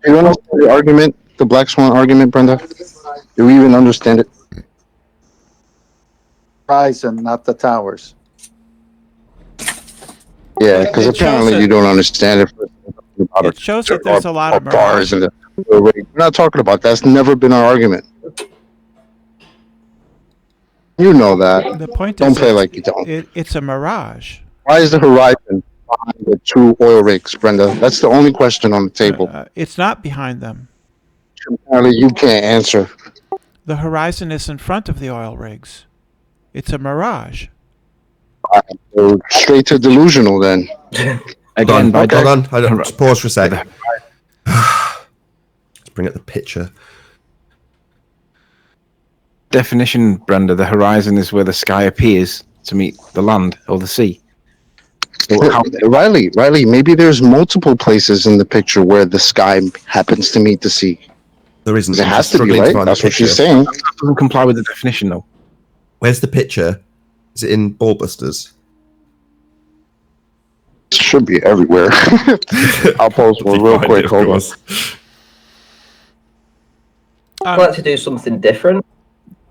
you understand the argument, the Black Swan argument, Brenda? Do we even understand it? Horizon, not the towers. Yeah, because apparently you don't understand it. It shows that there's a lot of bars in the. We're not talking about that. That's never been our argument. You know that. The point don't is, play like you don't. It's a mirage. Why is the horizon behind the 2 oil rigs, Brenda? That's the only question on the table. It's not behind them. Apparently, you can't answer. The horizon is in front of the oil rigs. It's a mirage. So straight to delusional then. Again, hold on. Just pause for a second. Let's bring up the picture. Definition, Brenda, the horizon is where the sky appears to meet the land or the sea. So Riley, maybe there's multiple places in the picture where the sky happens to meet the sea. There isn't. It has to be, right? That's what she's saying. That doesn't comply with the definition, though. Where's the picture? Is it in Ballbusters? It should be everywhere. I'll post one real quick. Hold on. I'd like to do something different.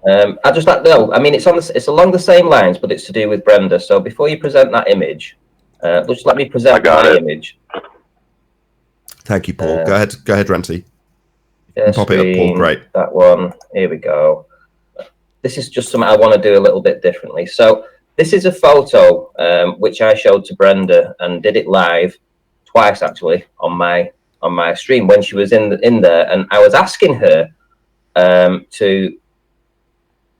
I just like no. I mean, it's along the same lines, but it's to do with Brenda. So before you present that image, just let me present my image. Thank you, Paul. Go ahead, Ranty. Pop Screen, it up, Paul. Great. That one. Here we go. This is just something I want to do a little bit differently. So this is a photo which I showed to Brenda and did it live twice actually on my stream when she was in there, and I was asking her to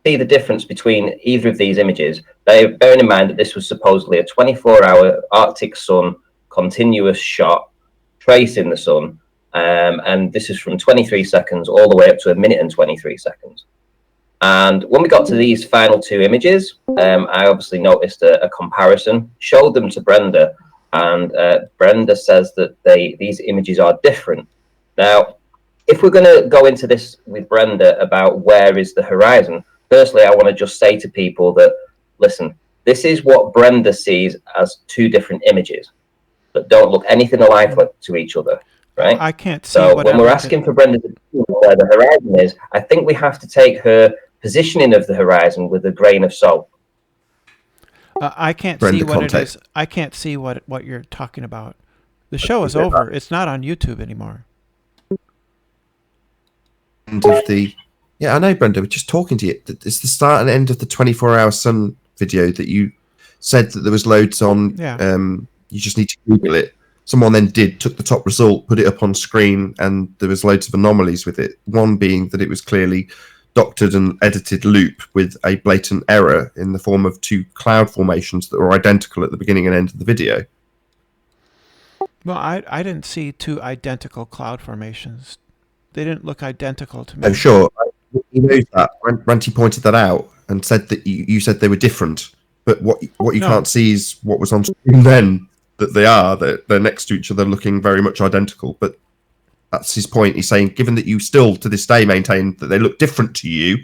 see the difference between either of these images. Bearing in mind that this was supposedly a 24-hour Arctic sun continuous shot tracing the sun, and this is from 23 seconds all the way up to 1 minute and 23 seconds. And when we got to these final 2 images, I obviously noticed a comparison, showed them to Brenda, and Brenda says that these images are different. Now, if we're going to go into this with Brenda about where is the horizon, firstly, I want to just say to people that, listen, this is what Brenda sees as 2 different images that don't look anything alike to each other, right? I can't see. So when we're asking for Brenda to see where the horizon is, I think we have to take her positioning of the horizon with a grain of salt. I can't see what it is. I can't see what you're talking about. The show is over. It's not on YouTube anymore. Yeah, I know, Brenda. We're just talking to you. It's the start and end of the 24-hour sun video that you said that there was loads on. Yeah. You just need to Google it. Someone then took the top result, put it up on screen, and there was loads of anomalies with it. One being that it was clearly doctored and edited loop with a blatant error in the form of 2 cloud formations that were identical at the beginning and end of the video. Well, I didn't see 2 identical cloud formations. They didn't look identical to me. I'm sure. He knows that. Ranty pointed that out and said that you said they were different. But what you can't see is what was on screen then, that they're next to each other looking very much identical. But that's his point. He's saying, given that you still to this day maintain that they look different to you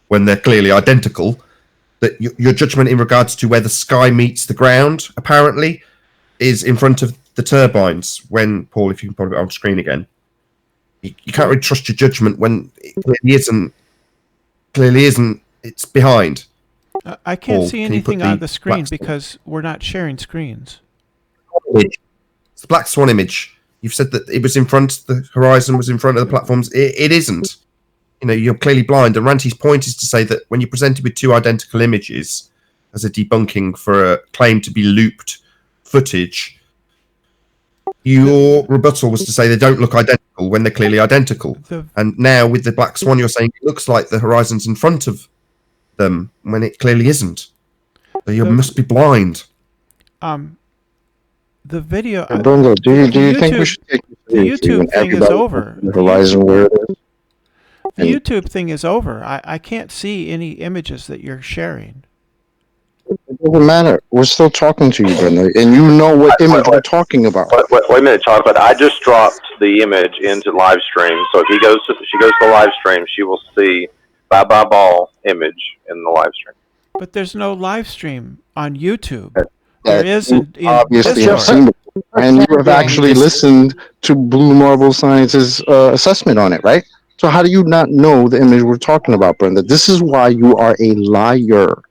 when they're clearly identical, that your judgment in regards to where the sky meets the ground, apparently, is in front of the turbines. When, Paul, if you can put it on screen again. You can't really trust your judgment when it clearly isn't. It's behind. I can't see anything on the screen because we're not sharing screens. It's the Black Swan image. You've said that it was in front, the horizon was in front of the platforms. It isn't. You're clearly blind. And Ranty's point is to say that when you're presented with 2 identical images as a debunking for a claim to be looped footage, your rebuttal was to say they don't look identical when they're clearly identical. And now with the Black Swan, you're saying it looks like the horizon's in front of them when it clearly isn't. So you must be blind. The video. Brenda, do you think we should take the YouTube thing is over? The Horizon where it is? The YouTube thing is over. I can't see any images that you're sharing. It doesn't matter. We're still talking to you, Brenda, and you know what image we're talking about. Wait a minute, chocolate. I just dropped the image into live stream, so if she goes to live stream, she will see Bye Bye Ball image in the live stream. But there's no live stream on YouTube. There is in obviously have seen it, and you have actually listened to Blue Marble Science's assessment on it, right? So how do you not know the image we're talking about, Brenda? This is why you are a liar.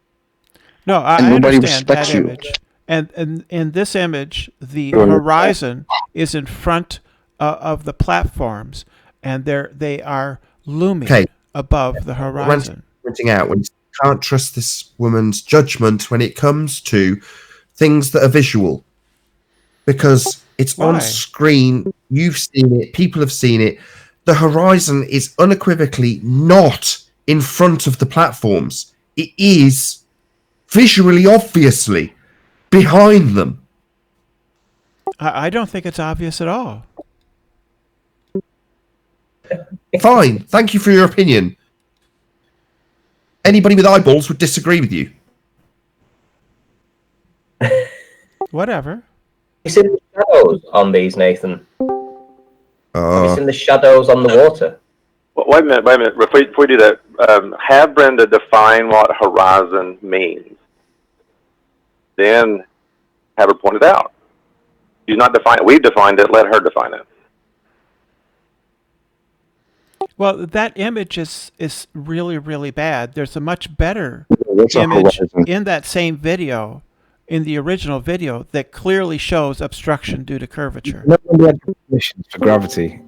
No, I understand that image. And in this image, the horizon is in front of the platforms, and they are looming above the horizon. Pointing out when you can't trust this woman's judgment when it comes to things that are visual, because it's on screen. You've seen it. People have seen it. The horizon is unequivocally not in front of the platforms. It is visually, obviously, behind them. I don't think it's obvious at all. Fine. Thank you for your opinion. Anybody with eyeballs would disagree with you. Whatever. You seen the shadows on these, Nathan? Have you seen the shadows on the water? Well, wait a minute. Before we do that, have Brenda define what horizon means. Then have her point it out. She's not defined it. We've defined it. Let her define it. Well, that image is really, really bad. There's a much better image in that same video, in the original video, that clearly shows obstruction due to curvature. We had definitions for gravity.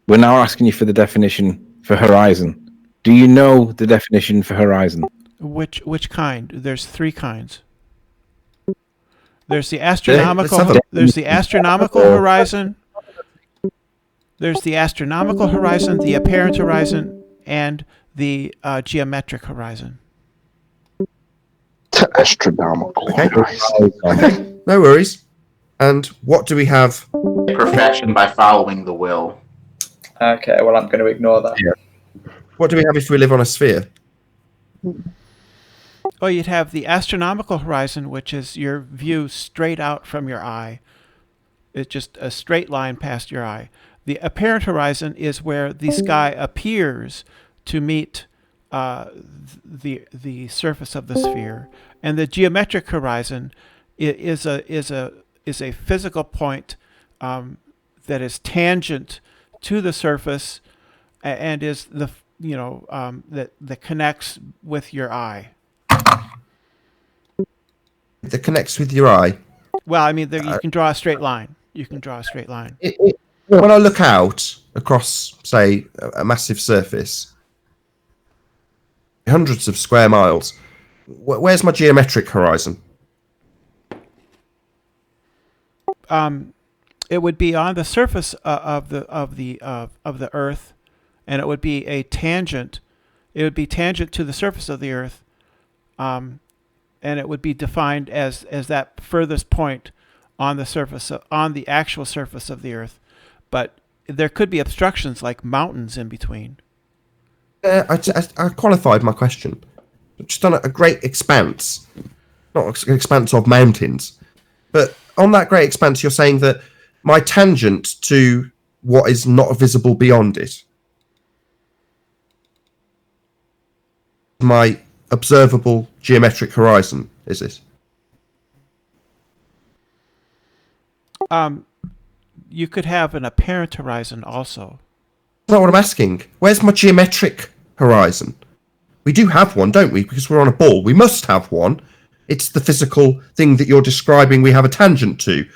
We're now asking you for the definition for horizon. Do you know the definition for horizon? Which kind? There's 3 kinds. There's the astronomical. There's the astronomical horizon. There's the astronomical horizon, the apparent horizon, and the geometric horizon. Astronomical. Okay. No worries. And what do we have? Perfection by following the will. Okay, well, I'm going to ignore that. Yeah. What do we have if we live on a sphere? Well, you'd have the astronomical horizon, which is your view straight out from your eye. It's just a straight line past your eye. The apparent horizon is where the sky appears to meet the surface of the sphere, and the geometric horizon is a physical point that is tangent to the surface and is that connects with your eye. That connects with your eye. Well, I mean, you can draw a straight line. You can draw a straight line. When I look out across, say, a massive surface, hundreds of square miles, where's my geometric horizon? It would be on the surface of the Earth, and it would be a tangent. It would be tangent to the surface of the Earth, and it would be defined as that furthest point on the surface on the actual surface of the Earth. But there could be obstructions like mountains in between. I qualified my question. Just on a great expanse, not an expanse of mountains, but on that great expanse, you're saying that my tangent to what is not visible beyond it, my observable geometric horizon, is it? You could have an apparent horizon also. That's not what I'm asking. Where's my geometric horizon? We do have one, don't we? Because we're on a ball. We must have one. It's the physical thing that you're describing we have a tangent to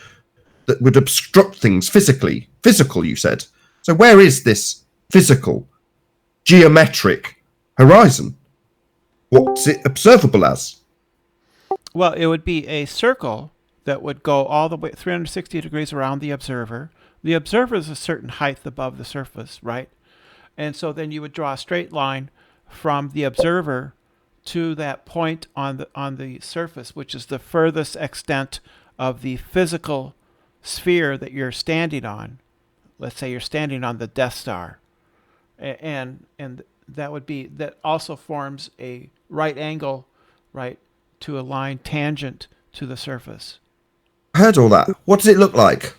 that would obstruct things physically. Physical, you said. So where is this physical, geometric horizon? What's it observable as? Well, it would be a circle that would go all the way 360 degrees around the observer. The observer is a certain height above the surface, right? And so then you would draw a straight line from the observer to that point on the surface, which is the furthest extent of the physical sphere that you're standing on. Let's say you're standing on the Death Star, and that also forms a right angle, right, to a line tangent to the surface. I heard all that. What does it look like?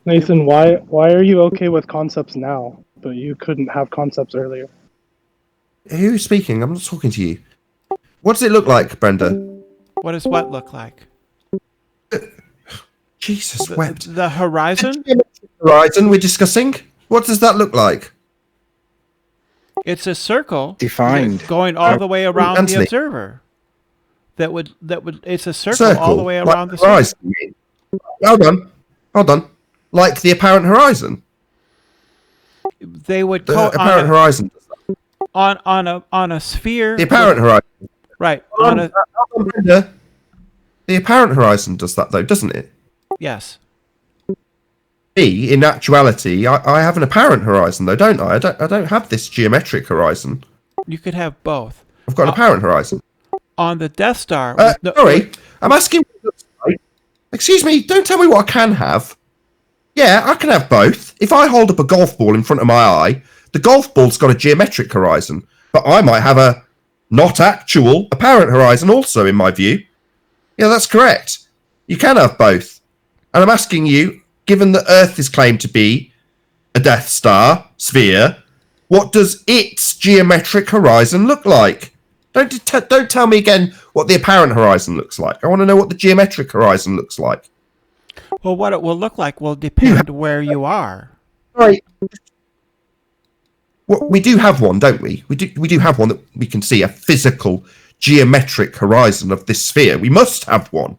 Nathan, why are you okay with concepts now, but you couldn't have concepts earlier? Who's speaking? I'm not talking to you. What does it look like, Brenda? What does what look like? Jesus wept. The horizon? The horizon we're discussing? What does that look like? It's a circle defined going all the way around the observer. That would it's a circle all the way around the horizon. Hold on. Like the apparent horizon. They would the apparent horizon on a sphere. The apparent horizon. Right. The apparent horizon does that though, doesn't it? Yes. Me, in actuality, I have an apparent horizon though, don't I? I don't have this geometric horizon. You could have both. I've got an apparent horizon. On the Death Star. Sorry, I'm asking what it looks like. Excuse me, don't tell me what I can have. Yeah, I can have both. If I hold up a golf ball in front of my eye, the golf ball's got a geometric horizon, but I might have a not actual apparent horizon also, in my view. Yeah, that's correct. You can have both. And I'm asking you, given that Earth is claimed to be a Death Star sphere, what does its geometric horizon look like? Don't tell me again what the apparent horizon looks like. I want to know what the geometric horizon looks like. Well, what it will look like will depend where you are. Right. Well, we do have one, don't we? We do have one that we can see, a physical geometric horizon of this sphere. We must have one.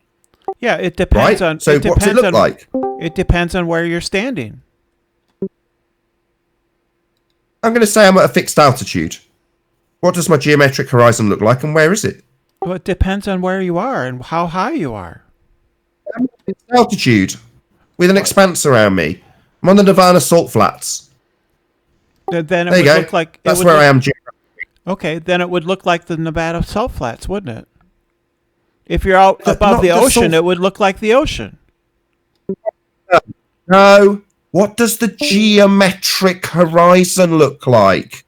Yeah, it depends on. So what does it look like? It depends on where you're standing. I'm going to say I'm at a fixed altitude. What does my geometric horizon look like, and where is it? Well, it depends on where you are and how high you are. I'm at a fixed altitude with an expanse around me. I'm on the Nirvana Salt Flats. Then it would look like that's where I am. Okay, then it would look like the Nevada Salt Flats, wouldn't it? If you're out above the ocean, it would look like the ocean. No. What does the geometric horizon look like?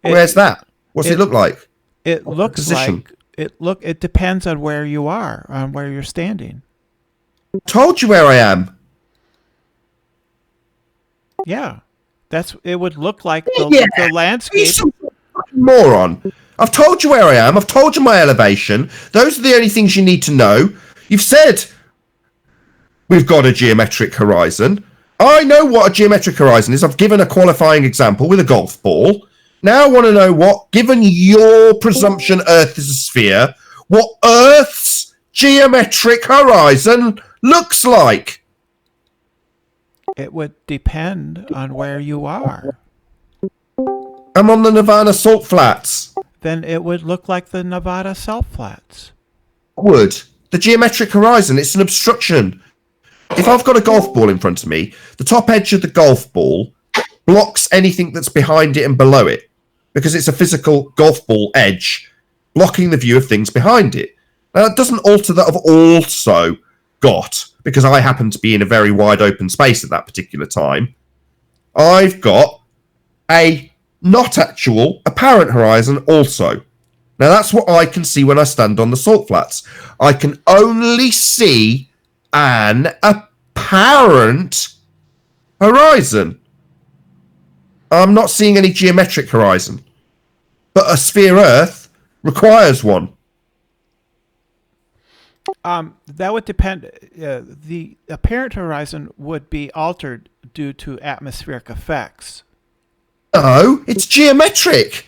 Where's that? What's it look like? It looks like it depends on where you are, on where you're standing. I told you where I am. Yeah. It would look like the landscape. Moron. I've told you where I am. I've told you my elevation. Those are the only things you need to know. You've said we've got a geometric horizon. I know what a geometric horizon is. I've given a qualifying example with a golf ball. Now I want to know what, given your presumption Earth is a sphere, what Earth's geometric horizon looks like. It would depend on where you are. I'm on the Nirvana Salt Flats. Then it would look like the Nevada Salt Flats. Would. The geometric horizon, it's an obstruction. If I've got a golf ball in front of me, the top edge of the golf ball blocks anything that's behind it and below it, because it's a physical golf ball edge blocking the view of things behind it. Now, that doesn't alter that I've also got, because I happen to be in a very wide open space at that particular time, I've got a not actual apparent horizon also. Now, that's what I can see when I stand on the salt flats. I can only see an apparent horizon. I'm not seeing any geometric horizon. But a sphere Earth requires one. That would depend. The apparent horizon would be altered due to atmospheric effects. No, it's geometric.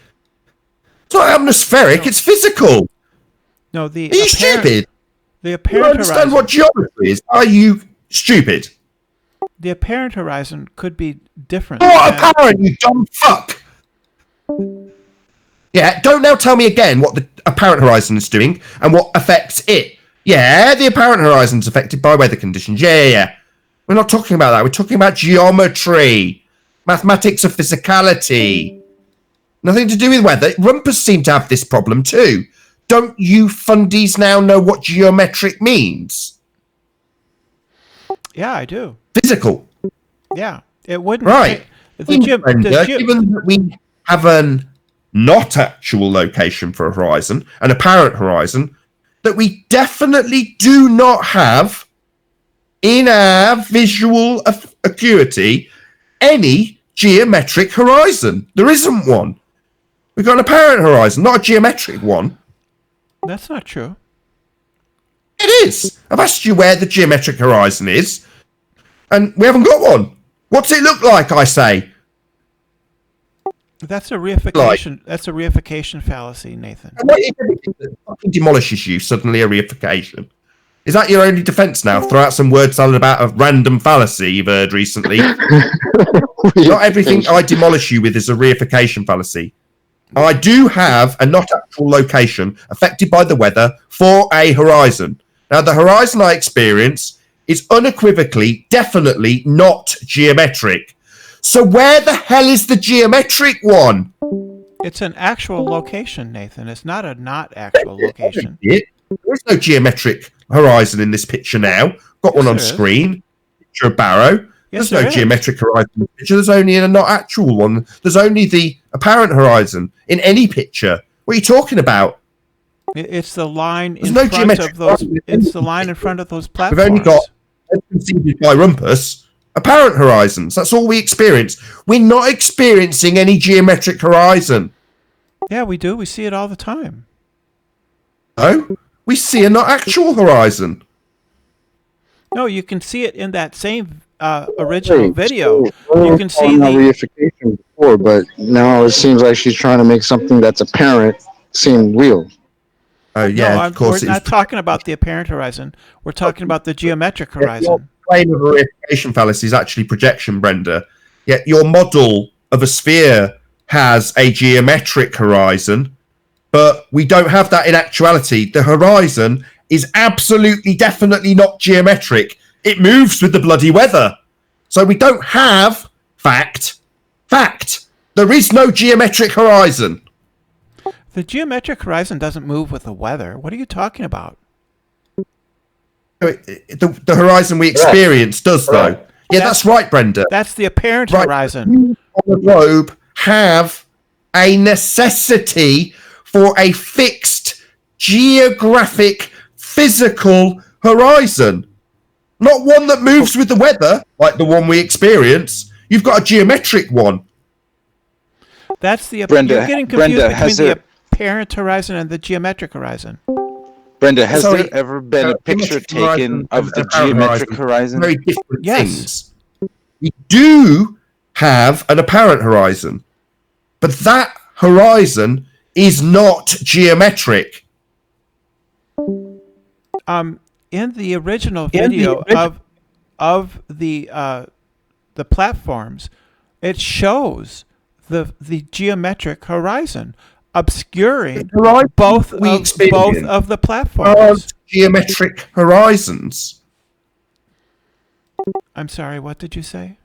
It's not atmospheric, it's physical. No, Are you stupid? The You apparent don't understand horizon. what geometry is. Are you stupid? The apparent horizon could be different. What apparent, you dumb fuck? Yeah, don't now tell me again what the apparent horizon is doing and what affects it. Yeah, the apparent horizon is affected by weather conditions. Yeah. We're not talking about that. We're talking about geometry. Mathematics of physicality. Nothing to do with weather. Rumpers seem to have this problem too. Don't you fundies now know what geometric means? Yeah, I do. Physical. Yeah, it wouldn't. Right. Given that we have an not actual location for a horizon, an apparent horizon, that we definitely do not have in our visual acuity any geometric horizon. There isn't one. We've got an apparent horizon, not a geometric one. That's not true. It is. I've asked you where the geometric horizon is, and we haven't got one. What's it look like, I say? That's a reification. That's a reification fallacy, Nathan. And what if everything that fucking demolishes you suddenly a reification? Is that your only defense now? Throw out some word salad about a random fallacy you've heard recently. Not everything I demolish you with is a reification fallacy. I do have a not actual location affected by the weather for a horizon. Now, the horizon I experience is unequivocally, definitely not geometric. So where the hell is the geometric one? It's an actual location, Nathan. It's not a not actual location. There is no geometric horizon in this picture now. Got one on screen. Picture of Barrow. Yes, There's no geometric horizon in the picture. There's only a not actual one. There's only the apparent horizon in any picture. What are you talking about? It's the line in front of those. It's the line in front of those platforms. We've only got, as conceded by Rumpus, apparent horizons. That's all we experience. We're not experiencing any geometric horizon. Yeah, we do. We see it all the time. No, we see a not actual horizon. No, you can see it in that same original video. You can see the reification before, but now it seems like she's trying to make something that's apparent seem real. Oh yeah, no, of course. We're not talking about the apparent horizon. We're talking about the geometric horizon. Your claim of a reification fallacy is actually projection, Brenda. Yet your model of a sphere has a geometric horizon, but we don't have that in actuality. The horizon is absolutely, definitely not geometric. It moves with the bloody weather. So we don't have fact. There is no geometric horizon. The geometric horizon doesn't move with the weather. What are you talking about? The horizon we experience does, though. Yeah, that's right, Brenda. That's the apparent horizon. You on the globe have a necessity for a fixed geographic physical horizon. Not one that moves with the weather, like the one we experience. You've got a geometric one. That's the Brenda, you're getting confused Brenda, between the apparent horizon and the geometric horizon. Brenda, has there ever been a picture taken of the geometric horizon? Very different things. We do have an apparent horizon, but that horizon is not geometric. In the original video of the platforms, it shows the geometric horizon obscuring both of the platforms. Geometric horizons. I'm sorry, what did you say?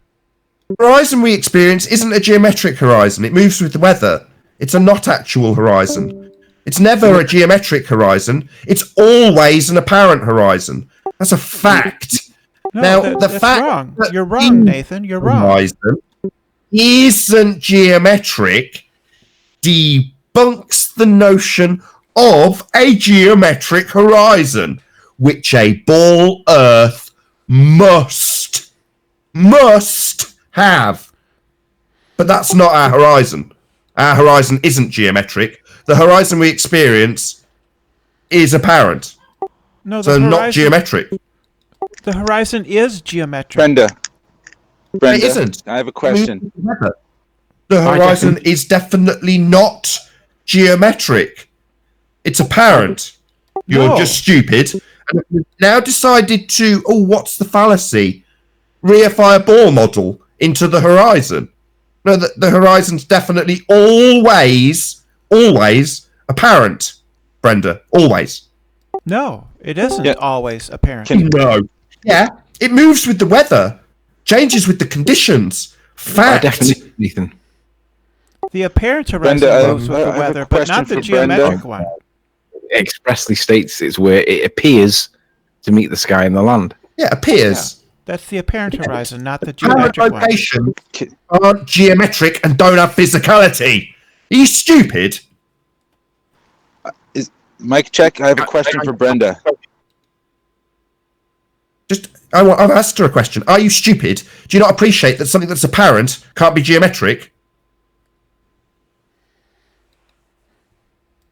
The horizon we experience isn't a geometric horizon. It moves with the weather. It's a not actual horizon. It's never a geometric horizon. It's always an apparent horizon. That's a fact. No, now, that's wrong. You're wrong, Nathan. You're wrong. Horizon isn't geometric debunks the notion of a geometric horizon, which a ball Earth must have. But that's not our horizon. Our horizon isn't geometric. The horizon we experience is apparent. No, so not geometric. The horizon is geometric. Brenda, it isn't. I have a question. The horizon is definitely not geometric. It's apparent. You're just stupid. And we've now decided to, what's the fallacy? Reify a ball model into the horizon. No, the horizon's definitely always apparent, Brenda. Always. No, it isn't always apparent. No. Yeah, it moves with the weather, changes with the conditions. Fact. Definitely, Nathan. The apparent horizon moves with the weather, but not the geometric one. It expressly states it's where it appears to meet the sky and the land. Yeah, appears. That's the apparent horizon, not the geometric one. Location aren't geometric and don't have physicality. Are you stupid? Mic check. I have a question for Brenda. I've asked her a question. Are you stupid? Do you not appreciate that something that's apparent can't be geometric?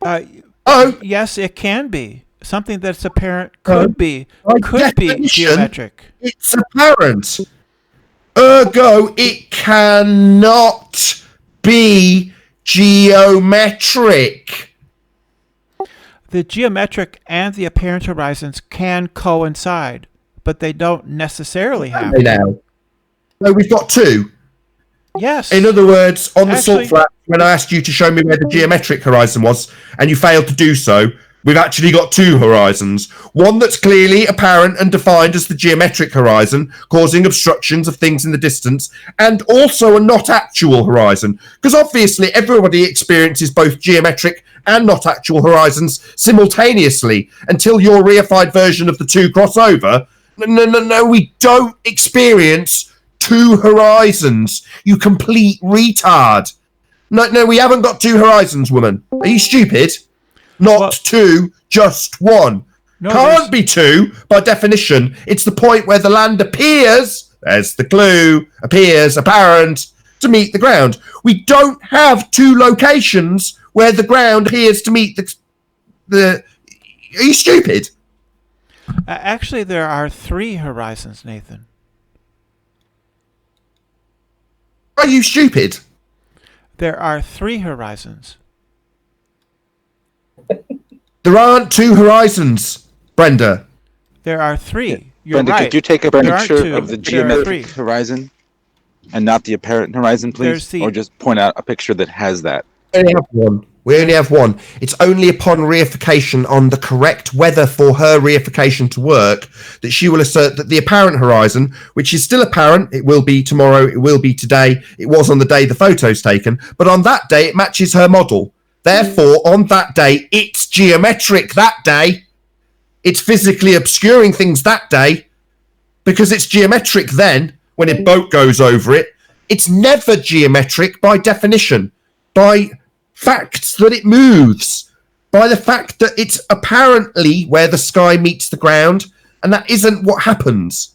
Yes, it can be. Something that's apparent could be geometric. It's apparent. Ergo, it cannot be geometric. The geometric and the apparent horizons can coincide, but they don't necessarily have to. Now, no, we've got two. Yes. In other words, on the salt flat, when I asked you to show me where the geometric horizon was, and you failed to do so, we've actually got two horizons. One that's clearly apparent and defined as the geometric horizon, causing obstructions of things in the distance, and also a not actual horizon. Because obviously everybody experiences both geometric and not actual horizons simultaneously until your reified version of the two cross over. No, we don't experience two horizons, you complete retard. No, we haven't got two horizons, woman. Are you stupid? Not two, just one. No, can't be two, by definition. It's the point where the land appears, there's the clue, appears apparent, to meet the ground. We don't have two locations where the ground appears to meet the... Are you stupid? Actually, there are three horizons, Nathan. Are you stupid? There are three horizons. There aren't two horizons, Brenda. There are three. You're Brenda, right. could you take a picture of the geometric horizon and not the apparent horizon, please? Or just point out a picture that has that. We only have one. It's only upon reification on the correct weather for her reification to work that she will assert that the apparent horizon, which is still apparent, it will be tomorrow, it will be today, it was on the day the photo's taken, but on that day it matches her model. Therefore, on that day, it's geometric that day. It's physically obscuring things that day because it's geometric then when a boat goes over it. It's never geometric by definition, by facts that it moves, by the fact that it's apparently where the sky meets the ground, and that isn't what happens.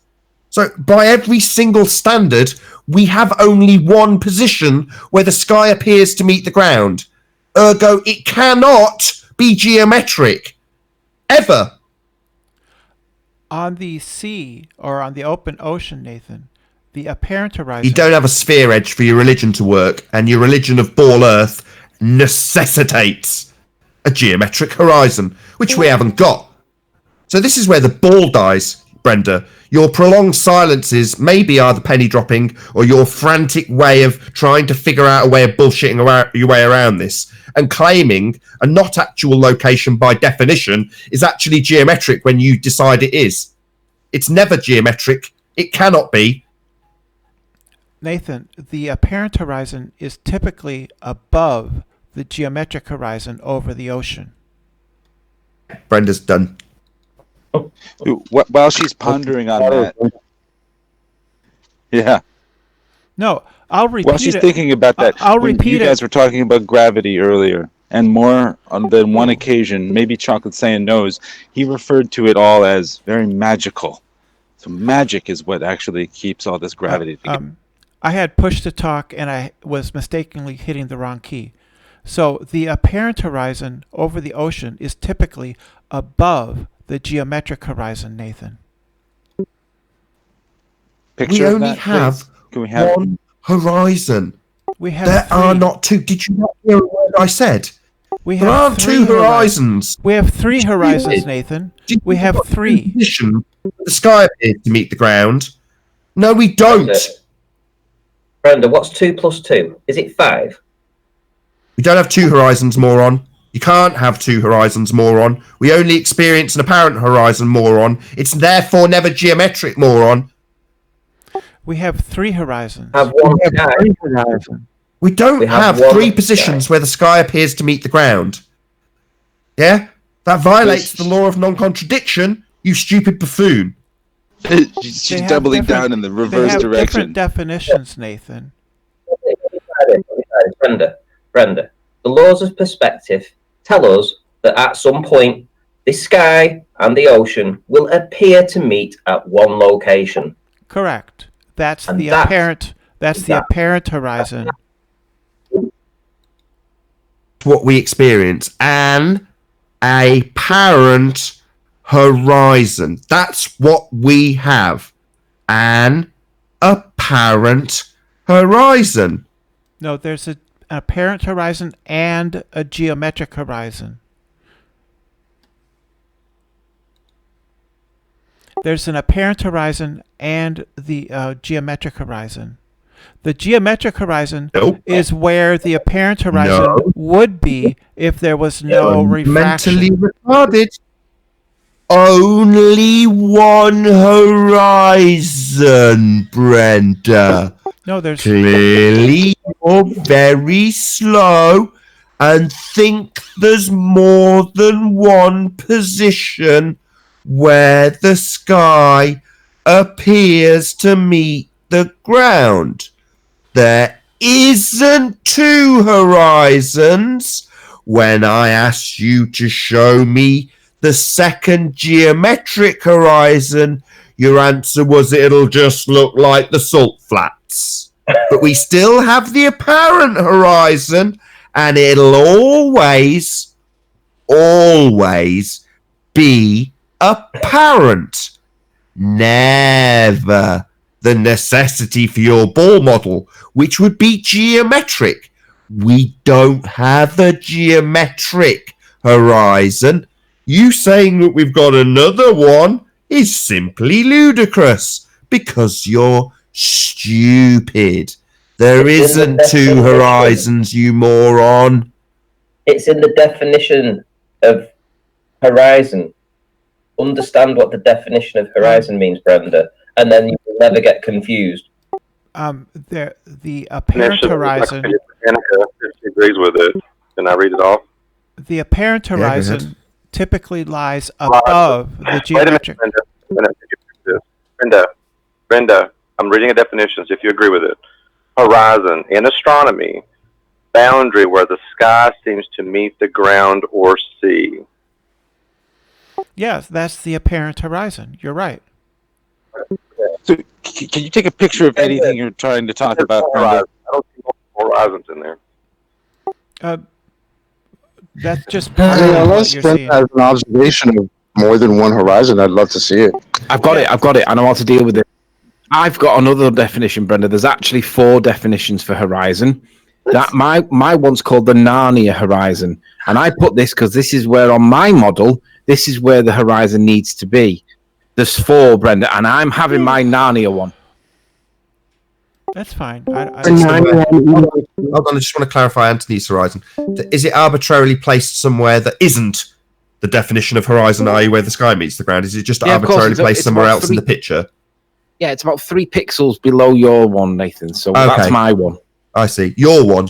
So by every single standard, we have only one position where the sky appears to meet the ground. Ergo, it cannot be geometric. Ever. On the sea or on the open ocean, Nathan, the apparent horizon... You don't have a sphere edge for your religion to work, and your religion of ball earth necessitates a geometric horizon, which we haven't got. So this is where the ball dies, Brenda. Your prolonged silences maybe are the penny dropping, or your frantic way of trying to figure out a way of bullshitting your way around this, and claiming a not actual location by definition is actually geometric when you decide it is. It's never geometric. It cannot be. Nathan, the apparent horizon is typically above the geometric horizon over the ocean. Brenda's done. While she's pondering on that, yeah. No, I'll repeat it. While she's thinking about that, I'll repeat it. You guys were talking about gravity earlier, and more than one occasion, maybe Chocolate Saiyan knows, he referred to it all as very magical. So magic is what actually keeps all this gravity together. I had push to talk, and I was mistakenly hitting the wrong key. So the apparent horizon over the ocean is typically above the geometric horizon, Nathan. We only have one horizon. There are not two. Did you not hear a word I said? There aren't two horizons. We have three horizons, Nathan. We have three. The sky appears to meet the ground. No, we don't. Brenda, what's 2 plus 2? Is it 5? We don't have two horizons, moron. You can't have two horizons, moron. We only experience an apparent horizon, moron. It's therefore never geometric, moron. We have three horizons. We don't have three positions where the sky appears to meet the ground. Yeah? That violates the law of non-contradiction, you stupid buffoon. She's doubling down in the reverse different direction. definitions, Nathan. Brenda, the laws of perspective tell us that at some point the sky and the ocean will appear to meet at one location. Correct. That's the apparent horizon. What we experience, an apparent horizon. That's what we have. An apparent horizon. No, there's an apparent horizon and a geometric horizon. There's an apparent horizon and the geometric horizon. The geometric horizon is where the apparent horizon would be if there was no refraction. Mentally retarded. Only one horizon, Brenda. No, there's clearly you're very slow and think there's more than one position where the sky appears to meet the ground. There isn't two horizons. When I asked you to show me the second geometric horizon, your answer was it'll just look like the salt flats. But we still have the apparent horizon, and it'll always be apparent. Never the necessity for your ball model, which would be geometric. We don't have a geometric horizon. You saying that we've got another one is simply ludicrous because you're stupid. There isn't two horizons, you moron. It's in the definition of horizon. Understand what the definition of horizon means, Brenda, and then you will never get confused. The apparent horizon. If she agrees with it, can I read it off? The apparent horizon typically lies above the geometric. Wait a minute, Brenda, I'm reading a definition, so if you agree with it. Horizon, in astronomy, boundary where the sky seems to meet the ground or sea. Yes, that's the apparent horizon. You're right. So, can you take a picture of anything you're trying to talk about, Brenda? I don't see horizons in there. That's just part of unless what you're Brenda seeing. has an observation of more than one horizon, I'd love to see it. I've got it. I know how to deal with it. I've got another definition, Brenda. There's actually 4 definitions for horizon. That my one's called the Narnia horizon, and I put this because this is where on my model, this is where the horizon needs to be. There's 4, Brenda, and I'm having my Narnia one. That's fine. Hold on, I just want to clarify Anthony's horizon. Is it arbitrarily placed somewhere that isn't the definition of horizon, i.e. where the sky meets the ground? Is it just arbitrarily placed somewhere else in the picture? Yeah, it's about 3 pixels below your one, Nathan. So that's my one. I see. Your one.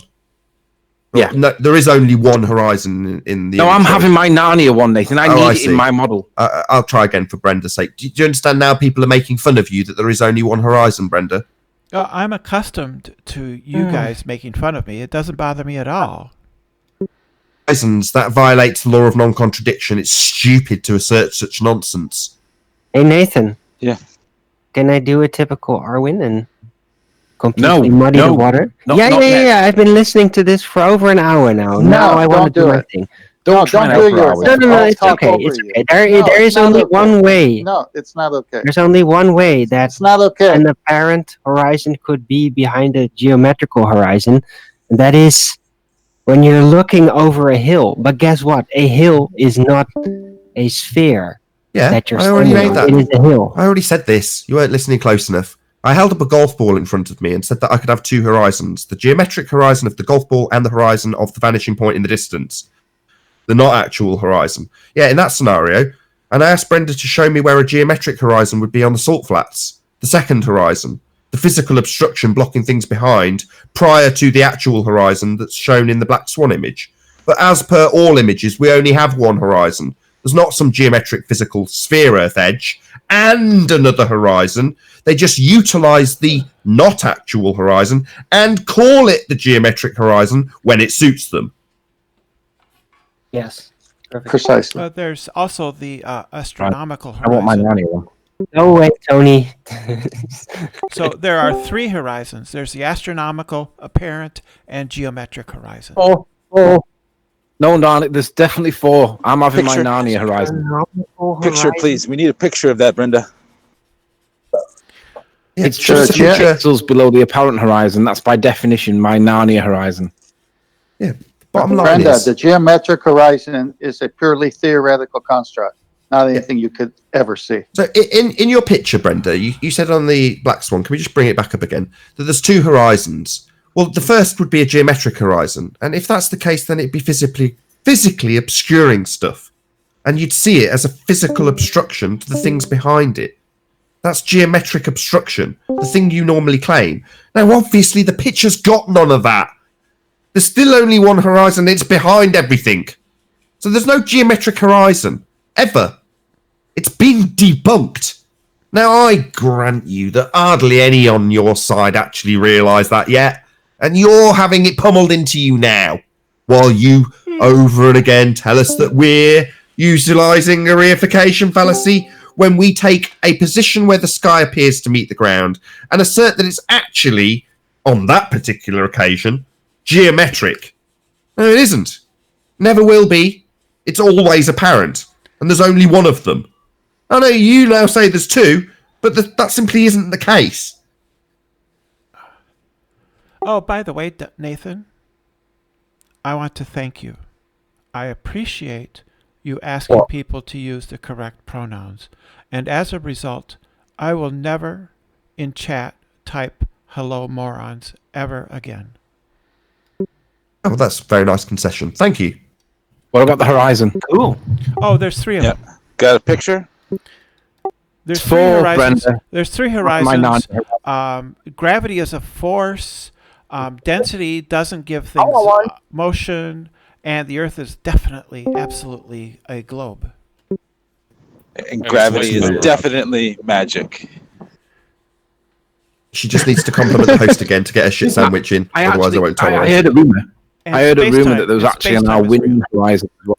Yeah. No, there is only one horizon in the... No, I'm having my Narnia one, Nathan. I need it in my model. I'll try again for Brenda's sake. Do you understand now people are making fun of you that there is only one horizon, Brenda? I'm accustomed to you guys making fun of me. It doesn't bother me at all. Horizons, that violates the law of non-contradiction. It's stupid to assert such nonsense. Hey, Nathan. Yeah. Can I do a typical Arwen and completely muddy the water? Yeah. I've been listening to this for over an hour now. Now I want to do my thing. Don't do yours. No, it's okay. It's okay. There is only one way. No, it's not okay. There's only one way that it's not okay. An apparent horizon could be behind a geometrical horizon, and that is when you're looking over a hill. But guess what? A hill is not a sphere. Yeah, that you're I already made that. It is a hill. I already said this. You weren't listening close enough. I held up a golf ball in front of me and said that I could have 2 horizons. The geometric horizon of the golf ball and the horizon of the vanishing point in the distance. The not actual horizon. Yeah, in that scenario. And I asked Brenda to show me where a geometric horizon would be on the salt flats. The second horizon. The physical obstruction blocking things behind prior to the actual horizon that's shown in the Black Swan image. But as per all images, we only have one horizon. There's not some geometric physical sphere Earth edge and another horizon. They just utilize the not actual horizon and call it the geometric horizon when it suits them. Yes. Perfect. Precisely. There's also the astronomical I want my horizon. nanny one. No way, Tony. So there are 3 horizons. There's the astronomical, apparent, and geometric horizon. Oh. No, darling, there's definitely 4. I'm having my Narnia horizon. Picture, please. We need a picture of that, Brenda. It's just 2 pixels below the apparent horizon. That's by definition my Narnia horizin. Yeah. Bottom line Brenda, is, the geometric horizon is a purely theoretical construct, not anything you could ever see. so in your picture, Brenda, you said on the Black Swan, can we just bring it back up again, that there's 2 horizons. Well, the first would be a geometric horizon. And if that's the case, then it'd be physically obscuring stuff. And you'd see it as a physical obstruction to the things behind it. That's geometric obstruction, the thing you normally claim. Now, obviously, the picture's got none of that. There's still only one horizon, it's behind everything. So there's no geometric horizon, ever. It's been debunked. Now, I grant you that hardly any on your side actually realise that yet, and you're having it pummeled into you now, while you, over and again, tell us that we're utilising a reification fallacy when we take a position where the sky appears to meet the ground and assert that it's actually, on that particular occasion, geometric. No, it isn't. Never will be. It's always apparent. And there's only one of them. I know you now say there's 2, but that simply isn't the case. Oh, by the way, Nathan, I want to thank you. I appreciate you asking people to use the correct pronouns. And as a result, I will never in chat type hello morons ever again. Oh, that's a very nice concession. Thank you. What about the horizon? Cool. Oh, there's 3 of them. Got a picture? There's 3 4, horizons. Brenda. There's 3 horizons. Gravity is a force. Density doesn't give things motion. And the Earth is definitely, absolutely a globe. And gravity is definitely magic. She just needs to compliment the host again to get her shit sandwich in. Otherwise, I won't tolerate I heard a rumour. And I heard a rumour Spacetime- that there was and actually an Spacetime is wind horizon as well.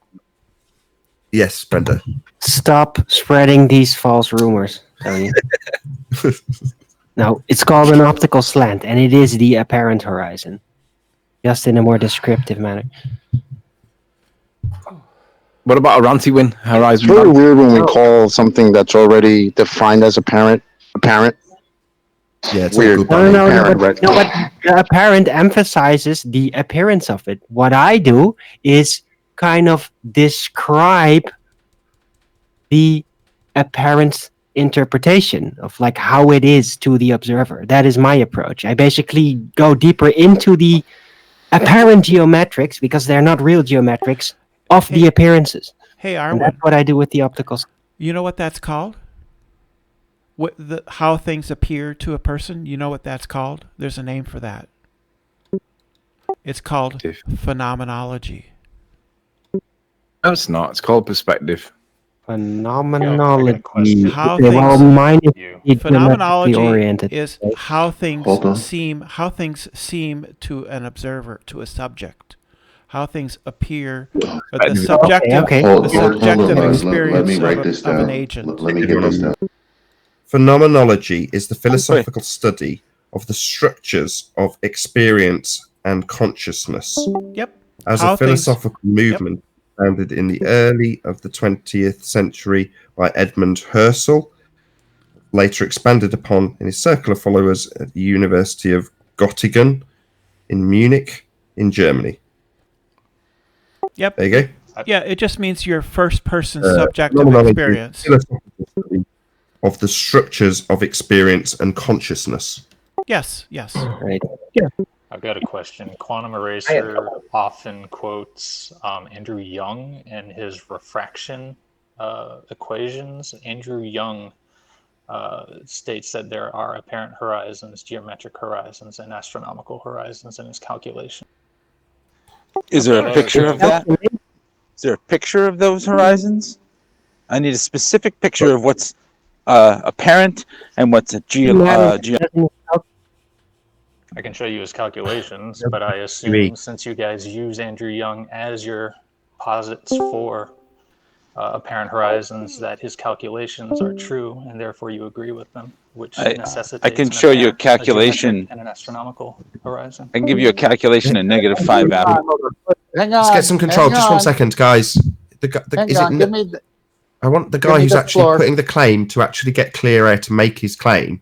Yes, Brenda. Stop spreading these false rumors, Tony. No, it's called an optical slant, and it is the apparent horizon. Just in a more descriptive manner. What about a ranty win horizon? It's very weird when we call something that's already defined as apparent. Yeah, it's Weird. all good. No, Apparent, but, right? no, but the apparent emphasizes the appearance of it. What I do is kind of describe the apparent interpretation of like how it is to the observer. That is my approach. I basically go deeper into the apparent geometrics, because they're not real geometrics, of the appearances. Hey, And Arwen, that's what I do with the opticals. you know what that's called? How things appear to a person, you know what that's called? There's a name for that. It's called phenomenology. No, it's not. It's called perspective. Phenomenology. How Okay, well, things- mine is geometrically Phenomenology oriented. is how things Hold on. seem to an observer, to a subject. How things appear, Okay, the subjective, okay. the subjective experience Let me write of, this of down. an agent. Let me get this down. Phenomenology is the philosophical study of the structures of experience and consciousness. Yep. As How a philosophical movement founded in the early of the 20th century by Edmund Husserl, later expanded upon in his circle of followers at the University of Göttingen in Munich in Germany. Yep. There you go. Yeah, it just means your first person subjective Phenomenology is experience. the philosophical study of the structures of experience and consciousness. Yes, yes. Right. I've got a question. Quantum Eraser often quotes Andrew Young and his refraction equations. Andrew Young states that there are apparent horizons, geometric horizons, and astronomical horizons in his calculation. Is there a picture of that? Is there a picture of those horizons? I need a specific picture of what's apparent and what's a I can show you his calculations, but I assume since you guys use Andrew Young as your posits for apparent horizons, that his calculations are true, and therefore you agree with them, which necessitates I can show you a calculation and an astronomical horizon. I can give you a calculation at -5 Adam. Let's get some control. Just 1 second, guys. I want the guy who's actually putting the claim to actually get clear air to make his claim,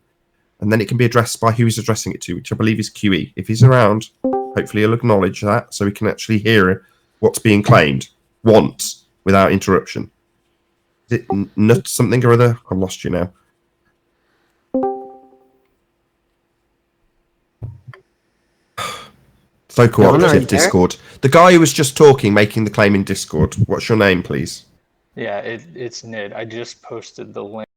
and then it can be addressed by who he's addressing it to, which I believe is QE. If he's around, hopefully he'll acknowledge that so we can actually hear what's being claimed once without interruption. Is it nut something or other? I've lost you now. So cooperative, Discord. The guy who was just talking, making the claim in Discord. What's your name, please? Yeah, it's Nid. I just posted the link.